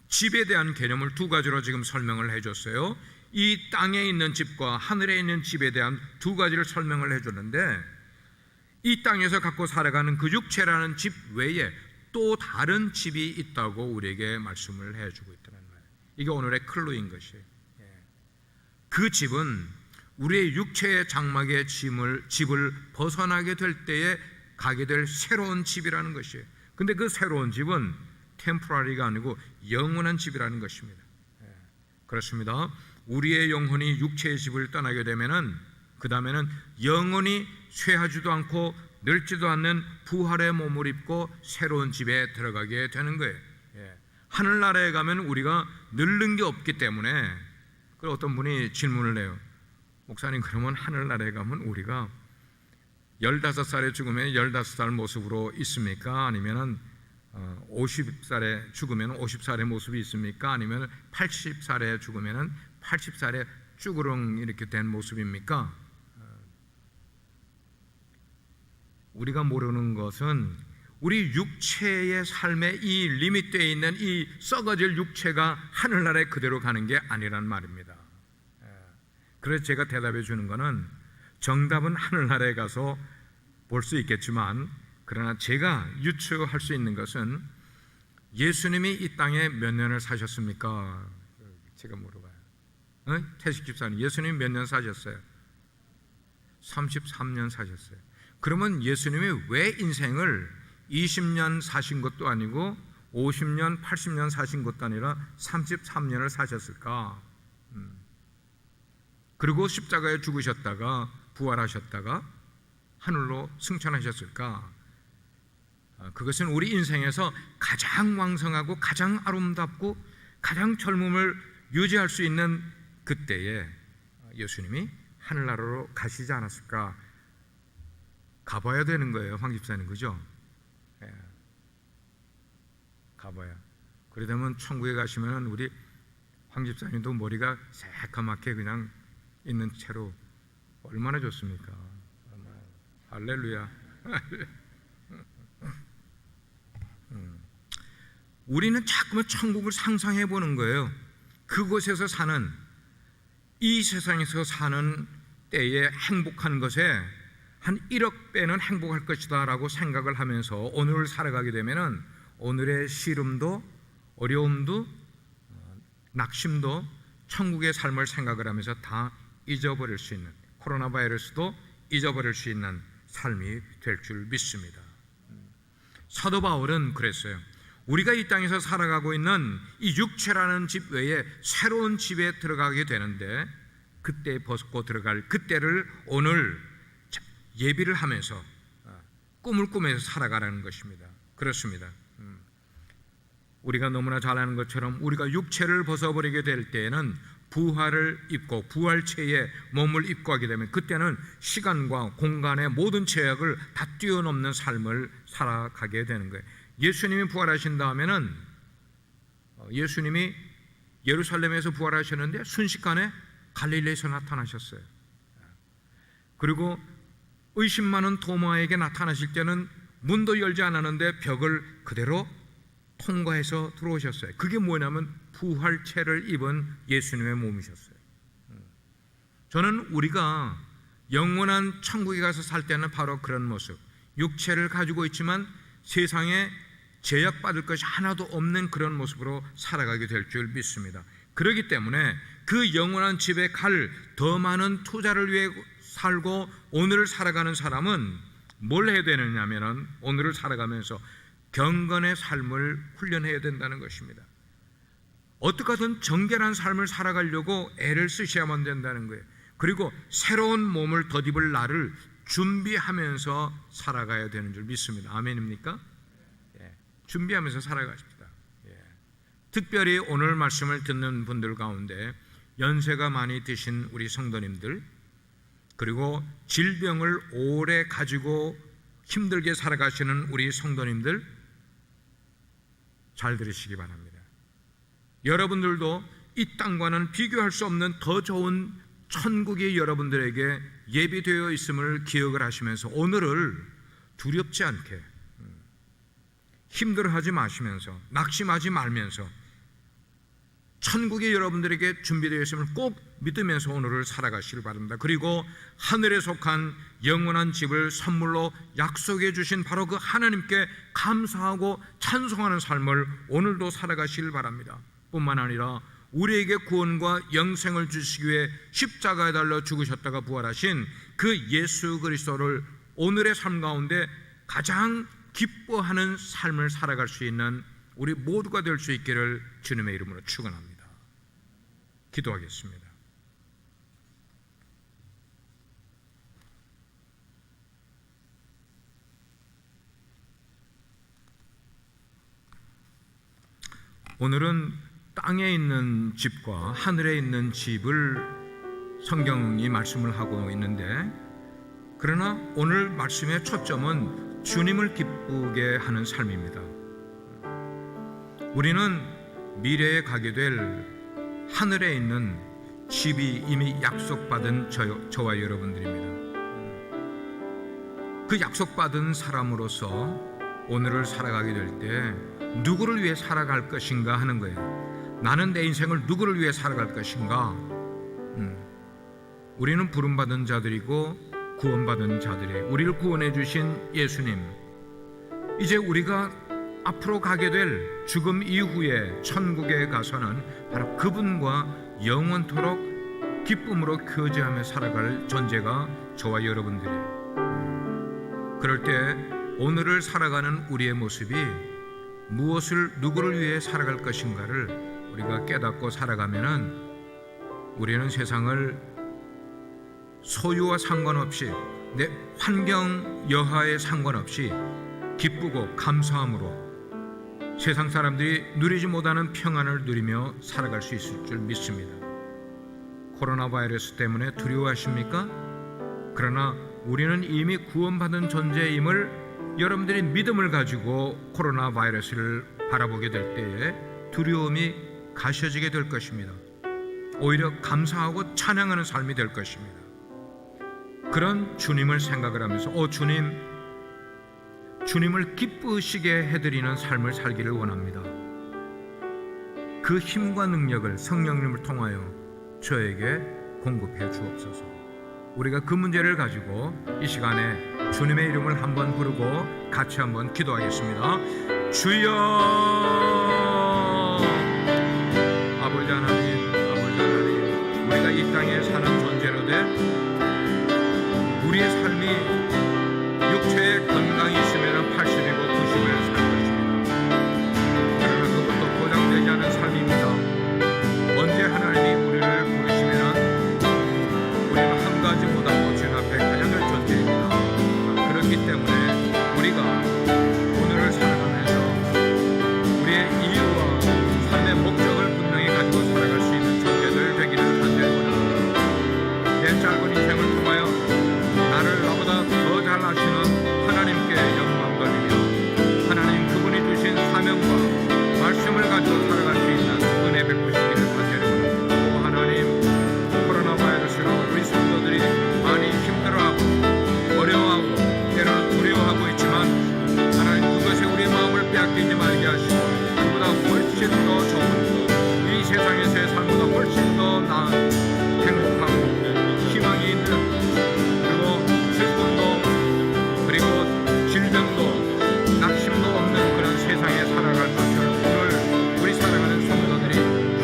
집에 대한 개념을 두 가지로 지금 설명을 해줬어요. 이 땅에 있는 집과 하늘에 있는 집에 대한 두 가지를 설명을 해줬는데, 이 땅에서 갖고 살아가는 그 육체라는 집 외에 또 다른 집이 있다고 우리에게 말씀을 해주고 있다는 말이에요. 이게 오늘의 클루인 것이에요. 그 집은 우리의 육체의 장막의 집을 벗어나게 될 때에 가게 될 새로운 집이라는 것이에요. 근데 그 새로운 집은 템포러리가 아니고 영원한 집이라는 것입니다. 그렇습니다. 우리의 영혼이 육체의 집을 떠나게 되면은 그 다음에는 영원히 쇠하지도 않고 늙지도 않는 부활의 몸을 입고 새로운 집에 들어가게 되는 거예요. 하늘나라에 가면 우리가 늙는 게 없기 때문에, 어떤 분이 질문을 해요. 목사님, 그러면 하늘나라에 가면 우리가 15살에 죽으면 15살 모습으로 있습니까? 아니면 50살에 죽으면 50살의 모습이 있습니까? 아니면 80살에 죽으면 80살의 쭈그렁 이렇게 된 모습입니까? 우리가 모르는 것은 우리 육체의 삶에 이 리밋되어 있는 이 썩어질 육체가 하늘나라에 그대로 가는 게 아니란 말입니다. 그래서 제가 대답해 주는 것은 정답은 하늘나라에 가서 볼 수 있겠지만, 그러나 제가 유추할 수 있는 것은 예수님이 이 땅에 몇 년을 사셨습니까? 제가 물어봐요. 태식 집사님, 예수님이 몇 년 사셨어요? 33년 사셨어요. 그러면 예수님이 왜 인생을 20년 사신 것도 아니고 50년, 80년 사신 것도 아니라 33년을 사셨을까? 그리고 십자가에 죽으셨다가 부활하셨다가 하늘로 승천하셨을까? 그것은 우리 인생에서 가장 왕성하고 가장 아름답고 가장 젊음을 유지할 수 있는 그때에 예수님이 하늘나라로 가시지 않았을까? 가봐야 되는 거예요, 황 집사님, 그죠? 가봐야. 그러다면 천국에 가시면 우리 황 집사님도 머리가 새까맣게 그냥 있는 채로 얼마나 좋습니까? 할렐루야. 우리는 자꾸만 천국을 상상해 보는 거예요. 그곳에서 사는, 이 세상에서 사는 때에 행복한 것에 한 1억 배는 행복할 것이다 라고 생각을 하면서 오늘을 살아가게 되면은 오늘의 시름도 어려움도 낙심도 천국의 삶을 생각을 하면서 다 잊어버릴 수 있는, 코로나 바이러스도 잊어버릴 수 있는 삶이 될 줄 믿습니다. 사도 바울은 그랬어요. 우리가 이 땅에서 살아가고 있는 이 육체라는 집 외에 새로운 집에 들어가게 되는데 그때 벗고 들어갈 그때를 오늘 예비를 하면서 꿈을 꾸면서 살아가라는 것입니다. 그렇습니다. 우리가 너무나 잘 아는 것처럼 우리가 육체를 벗어버리게 될 때에는 부활을 입고 부활체의 몸을 입고 하게 되면 그때는 시간과 공간의 모든 제약을 다 뛰어넘는 삶을 살아가게 되는 거예요. 예수님이 부활하신 다음에는 예수님이 예루살렘에서 부활하셨는데 순식간에 갈릴리에서 나타나셨어요. 그리고 의심 많은 도마에게 나타나실 때는 문도 열지 않았는데 벽을 그대로 통과해서 들어오셨어요. 그게 뭐냐면 부활체를 입은 예수님의 몸이셨어요. 저는 우리가 영원한 천국에 가서 살 때는 바로 그런 모습, 육체를 가지고 있지만 세상에 제약받을 것이 하나도 없는 그런 모습으로 살아가게 될 줄 믿습니다. 그렇기 때문에 그 영원한 집에 갈 더 많은 투자를 위해 살고 오늘을 살아가는 사람은 뭘 해야 되느냐면 오늘을 살아가면서 경건의 삶을 훈련해야 된다는 것입니다. 어떻게 하든 정결한 삶을 살아가려고 애를 쓰셔야만 된다는 거예요. 그리고 새로운 몸을 덧입을 날을 준비하면서 살아가야 되는 줄 믿습니다. 아멘입니까? 예, 준비하면서 살아가십시다. 예. 특별히 오늘 말씀을 듣는 분들 가운데 연세가 많이 드신 우리 성도님들, 그리고 질병을 오래 가지고 힘들게 살아가시는 우리 성도님들 잘 들으시기 바랍니다. 여러분들도 이 땅과는 비교할 수 없는 더 좋은 천국이 여러분들에게 예비되어 있음을 기억을 하시면서 오늘을 두렵지 않게, 힘들어하지 마시면서, 낙심하지 말면서 천국이 여러분들에게 준비되어 있음을 꼭 믿으면서 오늘을 살아가시길 바랍니다. 그리고 하늘에 속한 영원한 집을 선물로 약속해 주신 바로 그 하나님께 감사하고 찬송하는 삶을 오늘도 살아가시길 바랍니다. 뿐만 아니라 우리에게 구원과 영생을 주시기 위해 십자가에 달려 죽으셨다가 부활하신 그 예수 그리스도를 오늘의 삶 가운데 가장 기뻐하는 삶을 살아갈 수 있는 우리 모두가 될 수 있기를 주님의 이름으로 축원합니다. 기도하겠습니다. 오늘은 땅에 있는 집과 하늘에 있는 집을 성경이 말씀을 하고 있는데, 그러나 오늘 말씀의 초점은 주님을 기쁘게 하는 삶입니다. 우리는 미래에 가게 될 하늘에 있는 집이 이미 약속받은 저와 여러분들입니다. 그 약속받은 사람으로서 오늘을 살아가게 될 때 누구를 위해 살아갈 것인가 하는 거예요. 나는 내 인생을 누구를 위해 살아갈 것인가? 우리는 부름받은 자들이고 구원받은 자들이에요. 우리를 구원해 주신 예수님, 이제 우리가 앞으로 가게 될 죽음 이후에 천국에 가서는 바로 그분과 영원토록 기쁨으로 교제하며 살아갈 존재가 저와 여러분들이에요. 그럴 때 오늘을 살아가는 우리의 모습이 무엇을 누구를 위해 살아갈 것인가를 우리가 깨닫고 살아가면은 우리는 세상을 소유와 상관없이, 내 환경 여하에 상관없이 기쁘고 감사함으로 세상 사람들이 누리지 못하는 평안을 누리며 살아갈 수 있을 줄 믿습니다. 코로나 바이러스 때문에 두려워하십니까? 그러나 우리는 이미 구원받은 존재임을 여러분들이 믿음을 가지고 코로나 바이러스를 바라보게 될 때에 두려움이 가셔지게 될 것입니다. 오히려 감사하고 찬양하는 삶이 될 것입니다. 그런 주님을 생각을 하면서 주님을 기쁘시게 해드리는 삶을 살기를 원합니다. 그 힘과 능력을 성령님을 통하여 저에게 공급해 주옵소서. 우리가 그 문제를 가지고 이 시간에 주님의 이름을 한번 부르고 같이 한번 기도하겠습니다. 주여, 아버지 하나님, 우리가 이 땅에 사는 존재로되 우리의 삶이 육체의 건강이 있으면 80이고 90을 살 것입니다. 그러나 그것도 보장되지 않은 삶입니다. 언제 하나님이 우리를 부르시면 우리는 한 가지보다 주님 앞에 가장 될 존재입니다. 그렇기 때문에 우리가 오늘을 살아가면서 우리의 이유와 삶의 목적을 분명히 가지고 살아갈 수 있는 존재들 되기를 간절히 원합니다. 내 짧은 인생을 통하여 나를 나보다 더 잘 아시는 하나님께 영광 돌리며 하나님 그분이 주신 사명과 말씀을 가지고 살아갈 수 있는 은혜 베푸시기를 간절히 원합니다. 또 하나님, 코로나 바이러스로 우리 성도들이 많이 힘들어하고 어려워하고 때로는 두려워하고 있지만 하나님 그것에 우리의 마음을 빼앗기지 말게 하시고 그보다 훨씬 더 좋은 이 세상에서의 삶보다 훨씬 더 나은 행복하고 희망이 있는 그리고 슬픔도 그리고 질병도 낙심도 없는 그런 세상에 살아갈 것을 오늘 우리 살아가는 성도들이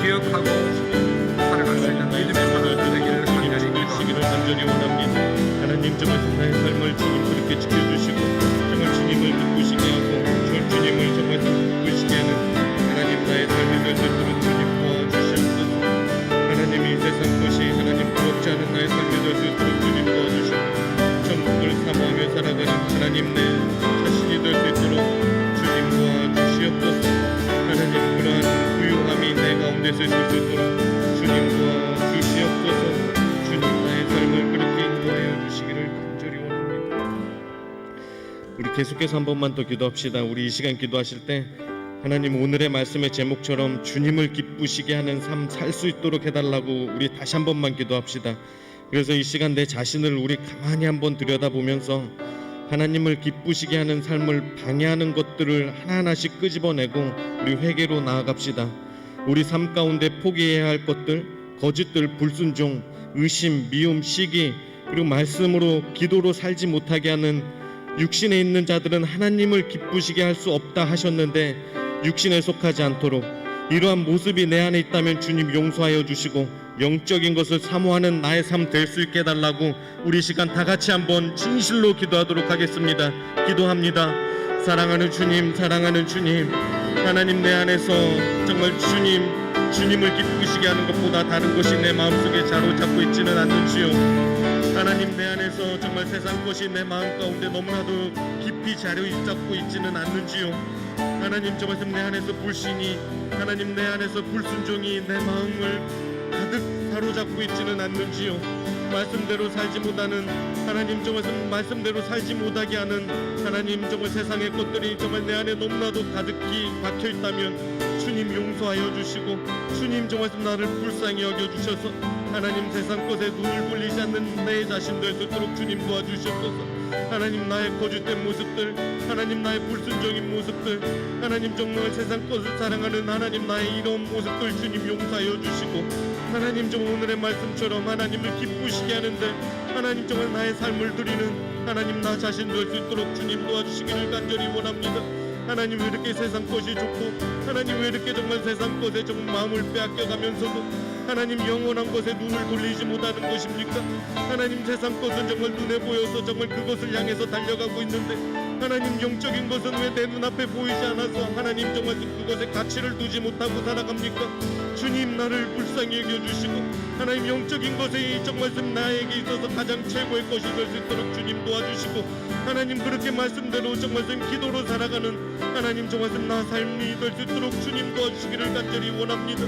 기억하고 살아갈 수 있는 믿음의 사람들 되기를 간절히 원합니다. 하나님 정말 나의 삶을 주님 그렇게 지켜주시고 정말 주님을 기쁘시게 하고 주님을 정말 기쁘시게 하는 하나님 나의 삶이 될 수 있도록 주님 도와주시옵소서. 하나님이 세상 것이 하나님 부럽지 않은 나의 삶이 될 수 있도록 주님 도와주시고 천국을 사모하며 살아가는 하나님 내 자신이 될 수 있도록 주님 도와주시옵소서. 하나님 그러한 부유함이 내 가운데서 있을 수 있도록 주님 도와주시옵소서. 주님 나의 삶을 그렇게 인도하여 주시기를 간절히 원합니다. 우리 계속해서 한 번만 더 기도합시다. 우리 이 시간 기도하실 때 하나님 오늘의 말씀의 제목처럼 주님을 기쁘시게 하는 삶 살 수 있도록 해달라고 우리 다시 한 번만 기도합시다. 그래서 이 시간 내 자신을 우리 가만히 한번 들여다보면서 하나님을 기쁘시게 하는 삶을 방해하는 것들을 하나하나씩 끄집어내고 우리 회개로 나아갑시다. 우리 삶 가운데 포기해야 할 것들, 거짓들, 불순종, 의심, 미움, 시기, 그리고 말씀으로 기도로 살지 못하게 하는 육신에 있는 자들은 하나님을 기쁘시게 할 수 없다 하셨는데 육신에 속하지 않도록 이러한 모습이 내 안에 있다면 주님 용서하여 주시고 영적인 것을 사모하는 나의 삶 될 수 있게 해달라고 우리 시간 다 같이 한번 진실로 기도하도록 하겠습니다. 기도합니다. 사랑하는 주님, 사랑하는 주님, 하나님 내 안에서 정말 주님을 기쁘시게 하는 것보다 다른 것이 내 마음속에 자로잡고 있지는 않는지요. 하나님 내 안에서 정말 세상 것이 내 마음 가운데 너무나도 깊이 자리잡고 있지는 않는지요. 하나님 저 말씀 내 안에서 불신이, 하나님 내 안에서 불순종이 내 마음을 가득 사로잡고 있지는 않는지요. 말씀대로 살지 못하는 하나님, 정말 말씀대로 살지 못하게 하는 하나님, 정말 세상의 것들이 정말 내 안에 너무나도 가득히 박혀 있다면 주님 용서하여 주시고 주님 정말 나를 불쌍히 여겨 주셔서 하나님 세상 것에 눈을 돌리지 않는 내 자신 될 수 있도록 주님 도와주시옵소서. 하나님 나의 거짓된 모습들, 하나님 나의 불순종인 모습들, 하나님 정말 세상 것을 사랑하는 하나님 나의 이런 모습들 주님 용서하여 주시고 하나님 정말 오늘의 말씀처럼 하나님을 기쁘시게 하는데 하나님 정말 나의 삶을 드리는 하나님 나 자신 될 수 있도록 주님 도와주시기를 간절히 원합니다. 하나님 왜 이렇게 세상 것이 좋고 하나님 왜 이렇게 정말 세상 것에 정말 마음을 빼앗겨가면서도 하나님 영원한 것에 눈을 돌리지 못하는 것입니까? 하나님 세상 것은 정말 눈에 보여서 정말 그것을 향해서 달려가고 있는데 하나님 영적인 것은 왜 내 눈앞에 보이지 않아서 하나님 정말 그것에 가치를 두지 못하고 살아갑니까? 주님 나를 불쌍히 여겨주시고 하나님 영적인 것에 정말 나에게 있어서 가장 최고의 것이 될 수 있도록 주님 도와주시고 하나님 그렇게 말씀대로 정말 기도로 살아가는 하나님 정말 나 삶이 될 수 있도록 주님 도와주시기를 간절히 원합니다.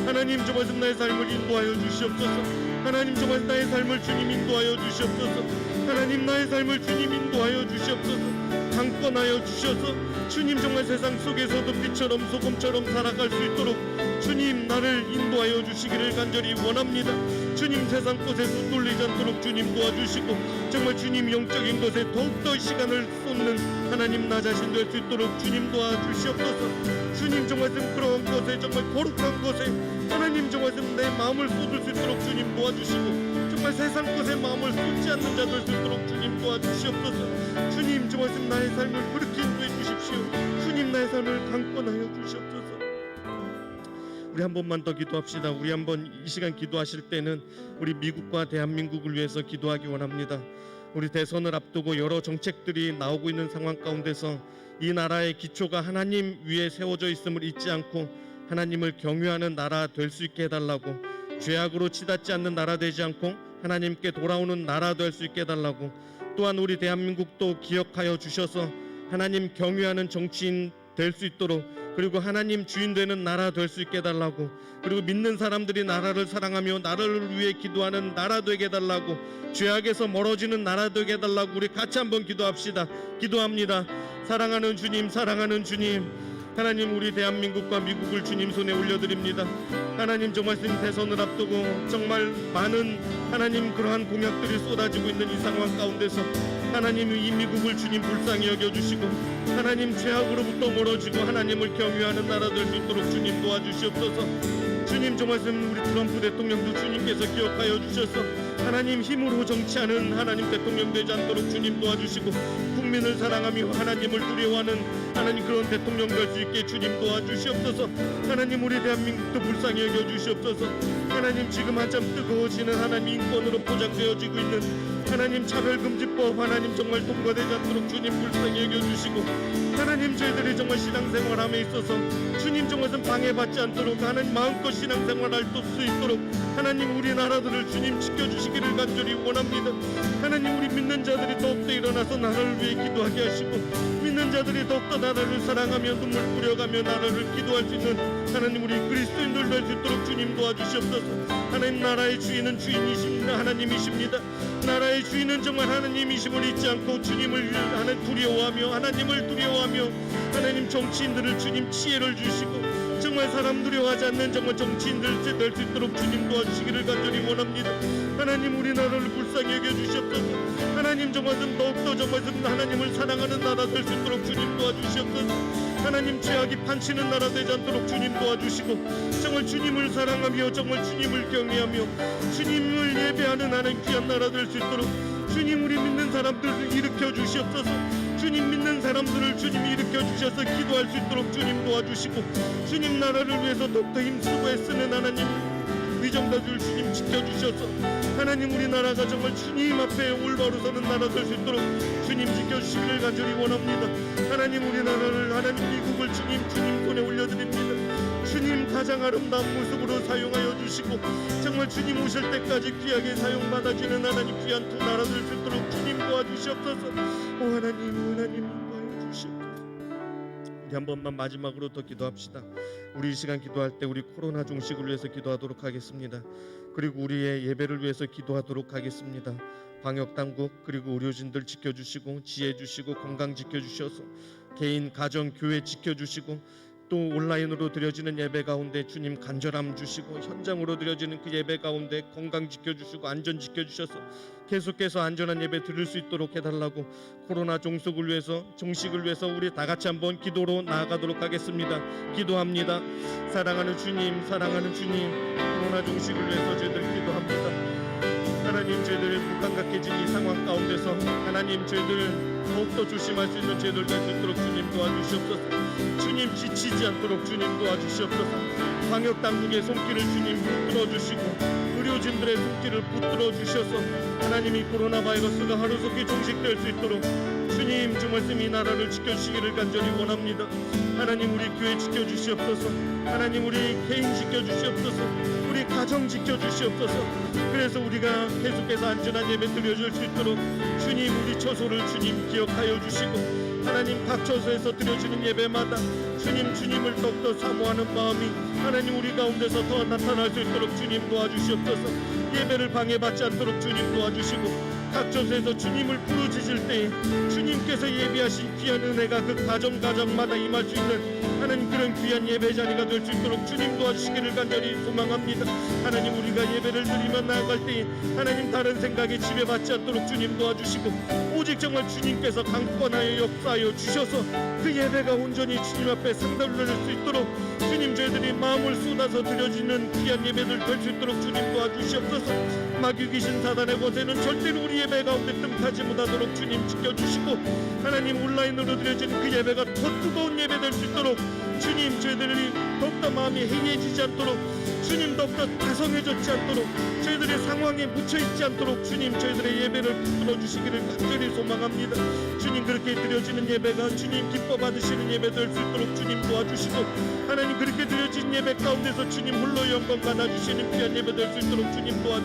하나님 정말 나의 삶을 인도하여 주시옵소서. 하나님 정말 나의 삶을 주님 인도하여 주시옵소서. 하나님 나의 삶을 주님 인도하여 주시옵소서. 강권하여 주셔서 주님 정말 세상 속에서도 빛처럼 소금처럼 살아갈 수 있도록 주님 나를 인도하여 주시기를 간절히 원합니다. 주님 세상 것에서 돌리지 않도록 주님 도와주시고 정말 주님 영적인 것에 더욱더 시간을 쏟는 하나님 나 자신 될 수 있도록 주님 도와주시옵소서. 주님 정말 그런 것에 정말 거룩한 것에 하나님 정말 내 마음을 쏟을 수 있도록 주님 도와주시고 정말 세상 것에 마음을 쏟지 않는 자들 되도록 주님 도와주시옵소서. 주님 주 말씀 나의 삶을 그렇게 인도해 주십시오. 주님 나의 삶을 강권하여 주시옵소서. 우리 한 번만 더 기도합시다. 우리 한번 이 시간 기도하실 때는 우리 미국과 대한민국을 위해서 기도하기 원합니다. 우리 대선을 앞두고 여러 정책들이 나오고 있는 상황 가운데서 이 나라의 기초가 하나님 위에 세워져 있음을 잊지 않고 하나님을 경외하는 나라 될 수 있게 해달라고, 죄악으로 치닫지 않는 나라 되지 않고 하나님께 돌아오는 나라 될 수 있게 해달라고, 또한 우리 대한민국도 기억하여 주셔서 하나님 경외하는 정치인 될 수 있도록, 그리고 하나님 주인 되는 나라 될 수 있게 해달라고, 그리고 믿는 사람들이 나라를 사랑하며 나라를 위해 기도하는 나라 되게 해달라고, 죄악에서 멀어지는 나라 되게 해달라고 우리 같이 한번 기도합시다. 기도합니다. 사랑하는 주님, 사랑하는 주님, 하나님 우리 대한민국과 미국을 주님 손에 올려드립니다. 하나님 정말 대선을 앞두고 정말 많은 하나님 그러한 공약들이 쏟아지고 있는 이 상황 가운데서 하나님 이 미국을 주님 불쌍히 여겨주시고 하나님 죄악으로부터 멀어지고 하나님을 경외하는 나라 될 수 있도록 주님 도와주시옵소서. 주님 정말 우리 트럼프 대통령도 주님께서 기억하여 주셔서 하나님 힘으로 정치하는 하나님 대통령 되지 않도록 주님 도와주시고 국민을 사랑하며 하나님을 두려워하는 하나님 그런 대통령 될 수 있게 주님 도와주시옵소서. 하나님 우리 대한민국도 불쌍히 여겨주시옵소서. 하나님 지금 한참 뜨거워지는 하나님 인권으로 포장되어지고 있는 하나님 차별금지법 하나님 정말 통과되지 않도록 주님 불쌍히 여겨주시고 하나님 저희들이 정말 신앙생활함에 있어서 주님 정말 방해받지 않도록 하나님 마음껏 신앙생활할 수 있도록 하나님 우리 나라들을 주님 지켜주시기를 간절히 원합니다. 하나님 우리 믿는 자들이 더욱더 일어나서 나라를 위해 기도하게 하시고 믿는 자들이 더욱더 나라를 사랑하며 눈물 뿌려가며 나라를 기도할 수 있는 하나님 우리 그리스도인들 될 수 있도록 주님 도와주시옵소서. 하나님 나라의 주인은 주인이십니다. 하나님이십니다. 나라의 주인은 정말 하나님이심을 잊지 않고 주님을 두려워하며 하나님을 두려워하며 하나님 정치인들을 주님 지혜를 주시고 정말 사람 두려워하지 않는 정말 정치인들 될 수 있도록 주님 도와주시기를 간절히 원합니다. 하나님 우리 나라를 불쌍히 여겨주시옵소서. 하나님 정말 더욱더 정말 하나님을 사랑하는 나라 될 수 있도록 주님 도와주시옵소서. 하나님 죄악이 판치는 나라 되지 않도록 주님 도와주시고 정말 주님을 사랑하며 정말 주님을 경외하며 주님을 예배하는 하나님 귀한 나라 될 수 있도록 주님 우리 믿는 사람들을 일으켜 주시옵소서. 주님 믿는 사람들을 주님 일으켜 주셔서 기도할 수 있도록 주님 도와주시고 주님 나라를 위해서 더욱더 힘쓰고 애쓰는 하나님 위정자들 주님 지켜주셔서 하나님 우리나라가 정말 주님 앞에 올바로 서는 나라 될 수 있도록 주님 지켜주시기를 간절히 원합니다. 하나님 우리나라를 하나님 미국을 주님 손에 올려드립니다. 주님 가장 아름다운 모습으로 사용하여 주시고 정말 주님 오실 때까지 귀하게 사용받아지는 하나님 귀한 두 나라 될 수 있도록 주님 도와주시옵소서. 오 하나님 인도하여 주시옵소서. 우리 한 번만 마지막으로 더 기도합시다. 우리 이 시간 기도할 때 우리 코로나 종식을 위해서 기도하도록 하겠습니다. 그리고 우리의 예배를 위해서 기도하도록 하겠습니다. 방역당국 그리고 의료진들 지켜주시고 지혜 주시고 건강 지켜주셔서 개인 가정 교회 지켜주시고 또 온라인으로 드려지는 예배 가운데 주님 간절함 주시고 현장으로 드려지는 그 예배 가운데 건강 지켜주시고 안전 지켜주셔서 계속해서 안전한 예배 드릴 수 있도록 해달라고 코로나 종식을 위해서 우리 다 같이 한번 기도로 나아가도록 하겠습니다. 기도합니다. 사랑하는 주님 코로나 종식을 위해서 저희들 기도합니다. 하나님 저희들이 무감각해진 이 상황 가운데서 하나님 저희들 더욱더 조심할 수 있는 저희들 될 수 있도록 주님 도와주시옵소서. 주님 지치지 않도록 주님 도와주시옵소서. 방역당국의 손길을 주님 붙들어주시고 의료진들의 손길을 붙들어주셔서 하나님이 코로나 바이러스가 하루속히 종식될 수 있도록 주님 주 말씀 이 나라를 지켜주시기를 간절히 원합니다. 하나님 우리 교회 지켜주시옵소서. 하나님 우리 개인 지켜주시옵소서. 우리 가정 지켜주시옵소서. 그래서 우리가 계속해서 안전한 예배 드려줄 수 있도록 주님 우리 처소를 주님 기억하여 주시고 하나님 각 처소에서 드려지는 예배마다 주님을 더욱더 사모하는 마음이 하나님 우리 가운데서 더 나타날 수 있도록 주님 도와주시옵소서. 예배를 방해받지 않도록 주님 도와주시고 각 처소에서 주님을 부르짖을 때에 주님께서 예비하신 귀한 은혜가 그 가정마다 임할 수 있는 하나님 그런 귀한 예배 자리가 될 수 있도록 주님 도와주시기를 간절히 소망합니다. 하나님 우리가 예배를 드리며 나아갈 때 하나님 다른 생각에 지배받지 않도록 주님 도와주시고 오직 정말 주님께서 강권하여 역사하여 주셔서 그 예배가 온전히 주님 앞에 상달될 수 있도록 주님 저희들이 마음을 쏟아서 드려지는 귀한 예배들 될 수 있도록 주님 도와주시옵소서. 마귀 귀신 사단의 곳에는 절대로 우리 예배 가운데 뜸타지 못하도록 주님 지켜주시고 하나님 온라인으로 드려지는 그 예배가 더 뜨거운 예배 될 수 있도록 주님 저희들이 더욱더 마음이 해이해지지 않도록 주님 더욱더 다성해졌지 않도록 저희들의 상황에 묻혀있지 않도록 주님 저희들의 예배를 붙들어 주시기를 간절히 소망합니다. 주님 그렇게 드려지는 예배가 주님 기뻐 받으시는 예배 될 수 있도록 주님 도와주시고 하나님 그렇게 드려진 예배 가운데서 주님 홀로 영광 받아주시는 귀한 예배 될 수 있도록 주님 도와주시고